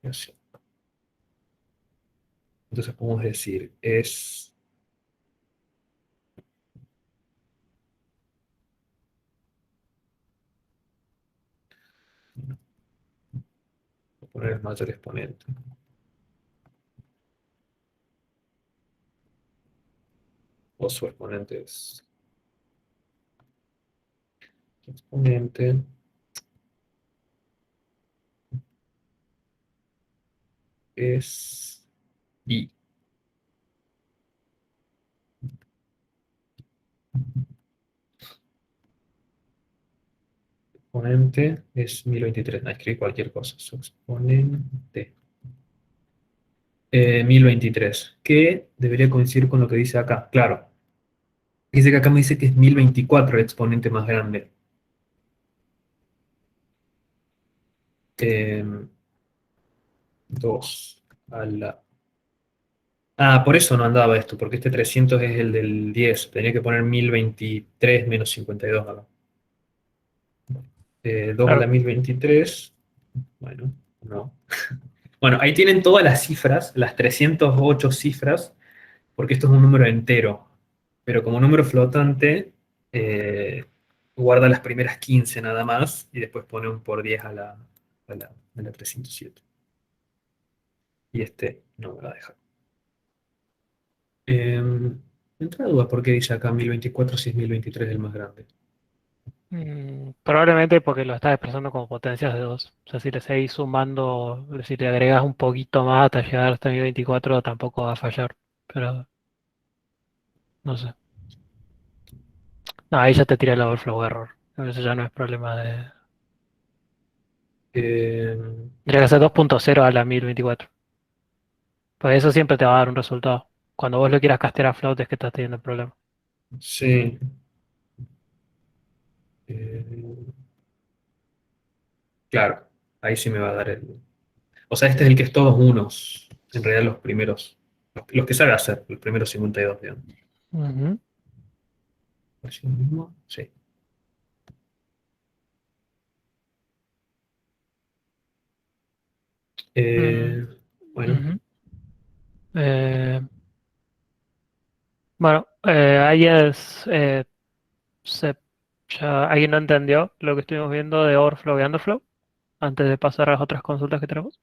y así. Entonces podemos decir, voy a poner el mayor exponente. O su exponente es I. Exponente es 1023. No, escribí cualquier cosa. Su exponente. 1023. Que debería coincidir con lo que dice acá. Claro. Dice que acá me dice que es 1024 el exponente más grande. 2 a la... Ah, por eso no andaba esto, porque este 300 es el del 10. Tenía que poner 1023 menos 52 acá. 2 a la 1023. Bueno, no. Bueno, ahí tienen todas las cifras, las 308 cifras, porque esto es un número entero. Pero como número flotante, guarda las primeras 15 nada más, y después pone un por 10 a la 307. Y no me va a dejar. Me entra duda por qué dice acá 1024 si es 1023 el más grande. Probablemente porque lo estás expresando como potencias de 2. O sea, si le seguís sumando, si le agregas un poquito más hasta llegar hasta 1024, tampoco va a fallar. Pero no sé. No, ahí ya te tira el overflow error. Eso ya no es problema de. Tendría que ser 2.0 a la 1024. Pues eso siempre te va a dar un resultado. Cuando vos lo quieras castear a float es que estás teniendo el problema. Sí. Claro, ahí sí me va a dar el... O sea, este es el que es todos unos. En realidad los primeros. Los que sabe hacer, los primeros 52, digamos. Ujú. ¿Así mismo? Sí. Bueno. Ujú. Bueno, ahí ¿alguien no entendió lo que estuvimos viendo de overflow y underflow? Antes de pasar a las otras consultas que tenemos.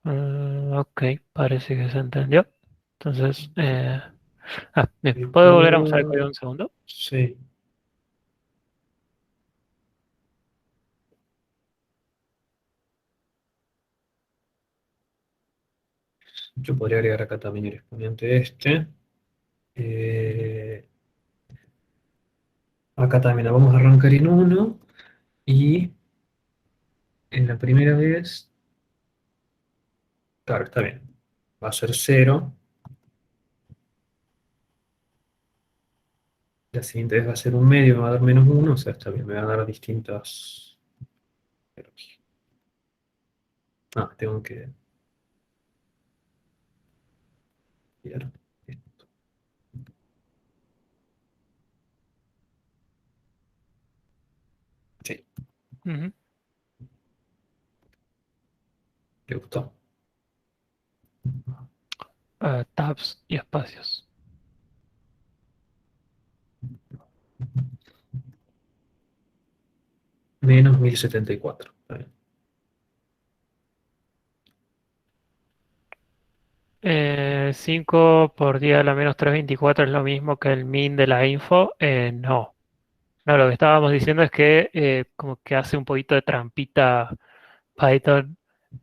Ok, parece que se entendió. Entonces, bien, ¿puedo volver a usar el código un segundo? Sí. Yo podría agregar acá también el exponente acá también la vamos a arrancar en 1 y en la primera vez Claro, está bien. Va a ser 0. La siguiente vez va a ser un medio, me va a dar -1, o sea, está bien, me va a dar distintas... Ah, tengo que... copiar esto. Sí, Ujú. ¿le gustó? Tabs y espacios. Menos 1074. Está bien. 5 por 10 a la menos 324 es lo mismo que el min de la info. No. No, lo que estábamos diciendo es que como que hace un poquito de trampita Python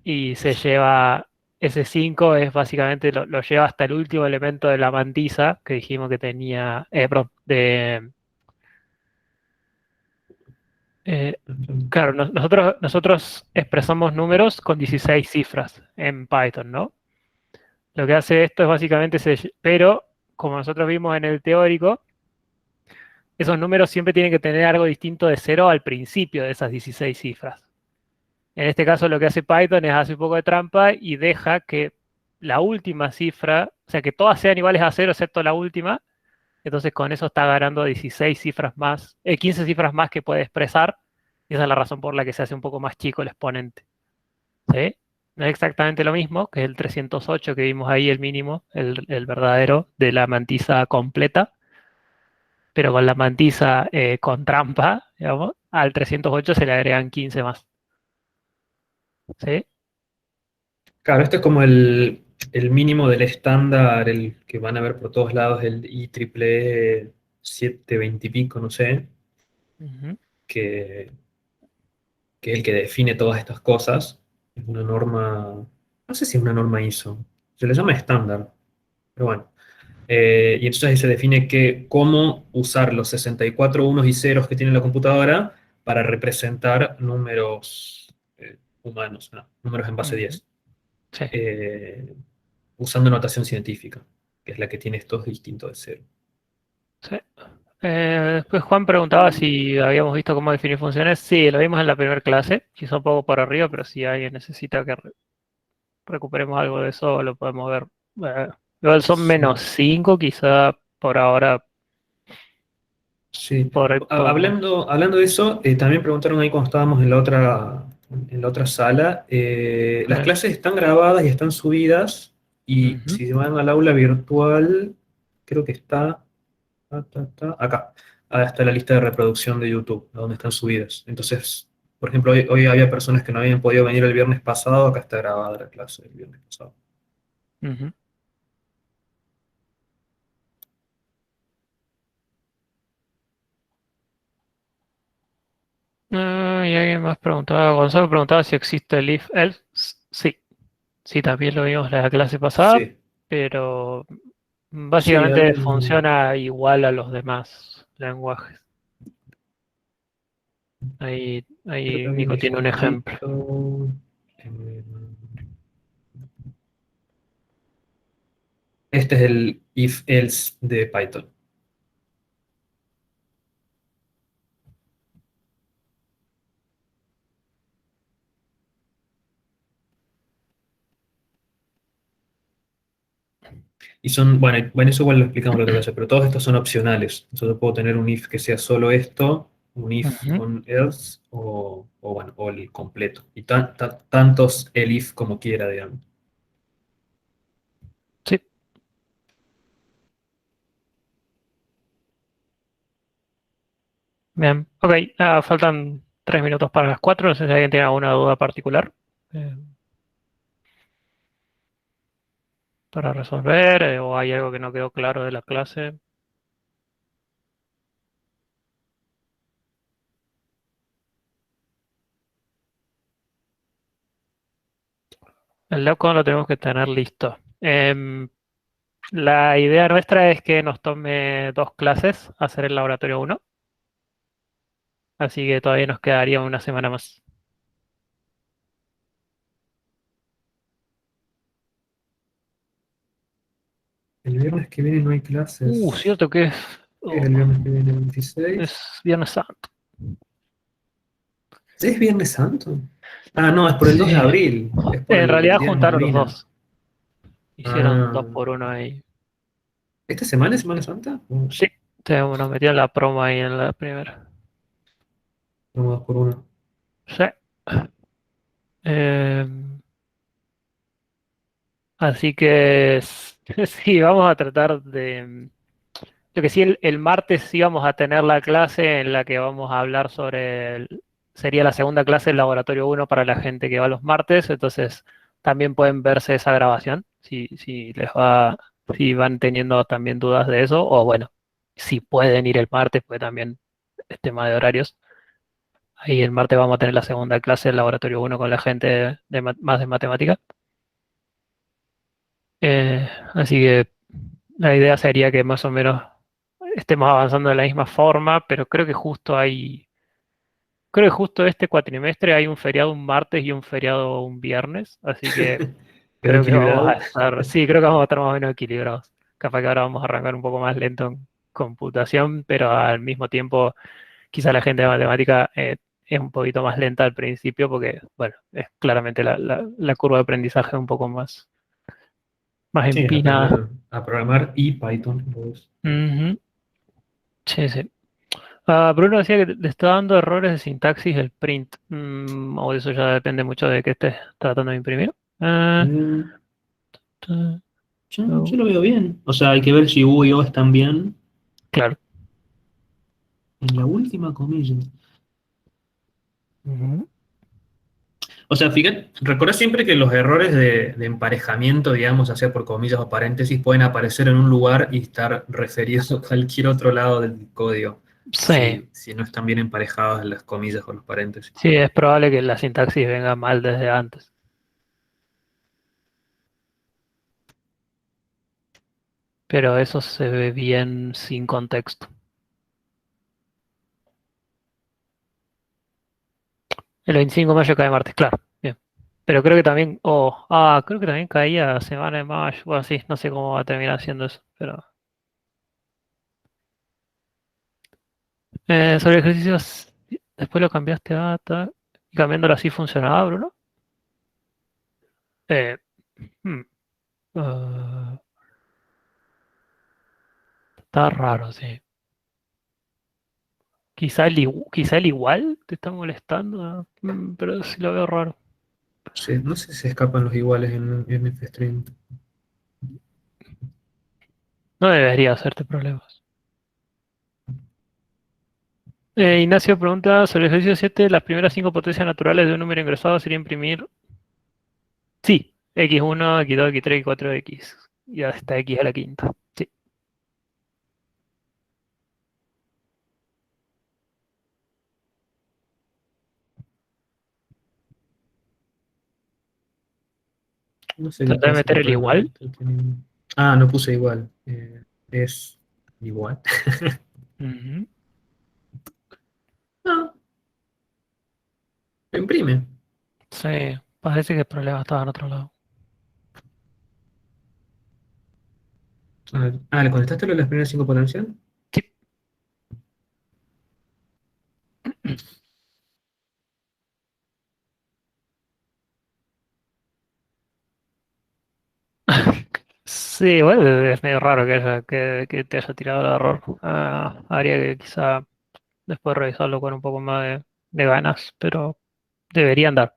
y se lleva ese 5 es básicamente lo lleva hasta el último elemento de la mantisa que dijimos que tenía, perdón, claro, nosotros expresamos números con 16 cifras en Python, ¿no? Lo que hace esto es básicamente, pero como nosotros vimos en el teórico, esos números siempre tienen que tener algo distinto de 0 al principio de esas 16 cifras. En este caso lo que hace Python es hacer un poco de trampa y deja que la última cifra, o sea, que todas sean iguales a 0 excepto la última. Entonces con eso está ganando 16 cifras más, 15 cifras más que puede expresar. Y esa es la razón por la que se hace un poco más chico el exponente. ¿Sí? No es exactamente lo mismo que el 308 que vimos ahí, el mínimo, el verdadero de la mantisa completa. Pero con la mantisa con trampa, digamos, al 308 se le agregan 15 más. ¿Sí? Claro, esto es como el mínimo del estándar, el que van a ver por todos lados, el IEEE 720 y pico, no sé, Ujú. que es el que define todas estas cosas. Es una norma, no sé si es una norma ISO, se le llama estándar, pero bueno. Y entonces ahí se define cómo usar los 64 unos y ceros que tiene la computadora para representar números humanos, ¿no? Números en base Ujú. 10. Sí. Usando notación científica, que es la que tiene estos distintos de cero. Sí. Después Juan preguntaba si habíamos visto cómo definir funciones. Sí, lo vimos en la primera clase, quizá un poco por arriba, pero si alguien necesita que recuperemos algo de eso, lo podemos ver. Igual son Sí. -5, quizá por ahora. Sí. Podemos. Hablando de eso, también preguntaron ahí cuando estábamos en la otra sala. Las clases están grabadas y están subidas, y Ujú. si van al aula virtual, creo que está acá. Está la lista de reproducción de YouTube, a donde están subidas. Entonces, por ejemplo, hoy había personas que no habían podido venir el viernes pasado, acá está grabada la clase del viernes pasado. Ujú. Y alguien más preguntaba, Gonzalo preguntaba si existe el if else. Sí, sí, también lo vimos en la clase pasada, Sí, pero sí, básicamente funciona igual a los demás lenguajes. Ahí creo que había Nico un tiene un ejemplo. ejemplito. eh, Este es el if else de Python. Y son, bueno, eso igual lo explicamos la otra clase, pero todos estos son opcionales. Entonces puedo tener un if que sea solo esto, un if Ujú. con else, bueno, o el completo. Y tantos el if como quiera, digamos. Sí. Bien, ok, faltan 3 minutos para las 4. No sé si alguien tiene alguna duda particular eh, para resolver o hay algo que no quedó claro de la clase. El LabCon lo tenemos que tener listo. La idea nuestra es que nos tome 2 clases hacer el laboratorio 1, así que todavía nos quedaría una semana más. El viernes que viene no hay clases. Cierto que Es el viernes que viene, 26. es Viernes Santo. ¿Es Viernes Santo? Ah, no, es por el 2 de Sí. abril. Es por En el realidad Día de juntaron los Malvinas. dos. Hicieron Ah. 2 por 1 ahí. ¿Esta semana es Semana Santa? Sí, nos metieron la promo ahí en la primera. No, 2 por 1. Sí. Así que sí, vamos a tratar de... Lo que sí, el martes sí vamos a tener la clase en la que vamos a hablar sobre... sería la segunda clase del Laboratorio 1 para la gente que va los martes, entonces también pueden verse esa grabación si les va, si van teniendo también dudas de eso, o bueno, si pueden ir el martes, pues también es tema de horarios. Ahí el martes vamos a tener la segunda clase del Laboratorio 1 con la gente más de matemática. Así que la idea sería que más o menos estemos avanzando de la misma forma, pero creo que justo este cuatrimestre hay un feriado un martes y un feriado un viernes, así que ¿Quedó creo que vamos a equilibrado? estar, sí, creo que vamos a estar más o menos equilibrados. Capaz que ahora vamos a arrancar un poco más lento en computación, pero al mismo tiempo quizá la gente de matemática es un poquito más lenta al principio porque, bueno, es claramente la curva de aprendizaje un poco más Sí, empinada. a programar y Python. Pues. Ujú. Sí, sí. Bruno decía que le está dando errores de sintaxis el print. O eso ya depende mucho de qué estés tratando de imprimir. Mm, yo lo veo bien. O sea, hay que ver si U y O están bien Claro. en la última comilla. Ujú. O sea, fíjate, recuerda siempre que los errores de emparejamiento, digamos, ya sea por comillas o paréntesis, pueden aparecer en un lugar y estar referidos a cualquier otro lado del código. Sí, Si no están bien emparejadas las comillas o los paréntesis. sí, es probable que la sintaxis venga mal desde antes. Pero eso se ve bien sin contexto. El 25 de mayo cae martes, claro. Bien. Pero creo que también, creo que también caía semana de mayo o así. No sé cómo va a terminar haciendo eso, pero. Sobre ejercicios, después lo cambiaste a data. Y cambiándolo así funcionaba, Bruno. Eh, hmm, ah, Está raro, sí. Quizá el igual te está molestando, pero sí lo veo raro. Sí, no sé si se escapan los iguales en FStream. No debería hacerte problemas. Ignacio pregunta sobre el ejercicio 7, las primeras 5 potencias naturales de un número ingresado sería imprimir. Sí, x1, x2, x3, x4, x. Y hasta x a la quinta. Sí. No sé qué Tratar de pasa meter con el igual. Ah, no puse igual. Es igual. Ujú. No, lo imprime. Sí, parece que el problema estaba en otro lado. ¿Le contestaste lo de las primeras 5 potencias? Sí. Sí, bueno, es medio raro que te haya tirado el error. Habría que quizá después revisarlo con un poco más de ganas, pero debería andar.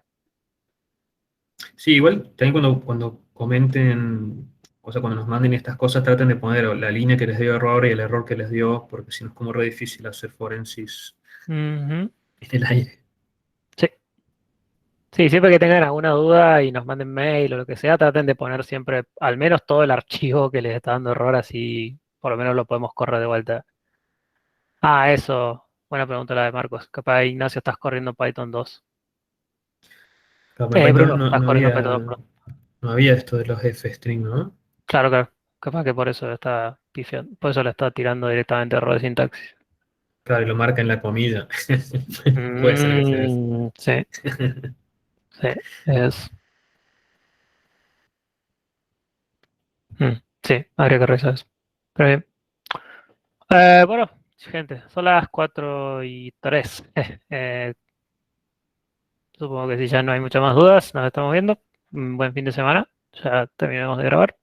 Sí, igual también cuando comenten, o sea, cuando nos manden estas cosas, traten de poner la línea que les dio error y el error que les dio, porque si no es como re difícil hacer forensis Ujú. en el aire. Sí. Sí, siempre que tengan alguna duda y nos manden mail o lo que sea, traten de poner siempre al menos todo el archivo que les está dando error, así por lo menos lo podemos correr de vuelta. Eso. Buena pregunta la de Marcos. Capaz, Ignacio, estás corriendo Python 2. Claro, pero Python Bruno, estás corriendo Python 2. Perdón. no había esto de los F-string, ¿no? Claro, claro. Capaz que por eso está pifiando. Por eso le está tirando directamente error de sintaxis. Claro, y lo marca en la comilla. Puede ser que sea eso. Sí, sí, es. Sí, habría que revisar eso. Pero bien. Bueno, gente, son las 4:03. Supongo que si ya no hay muchas más dudas, nos estamos viendo. Un buen fin de semana. Ya terminamos de grabar.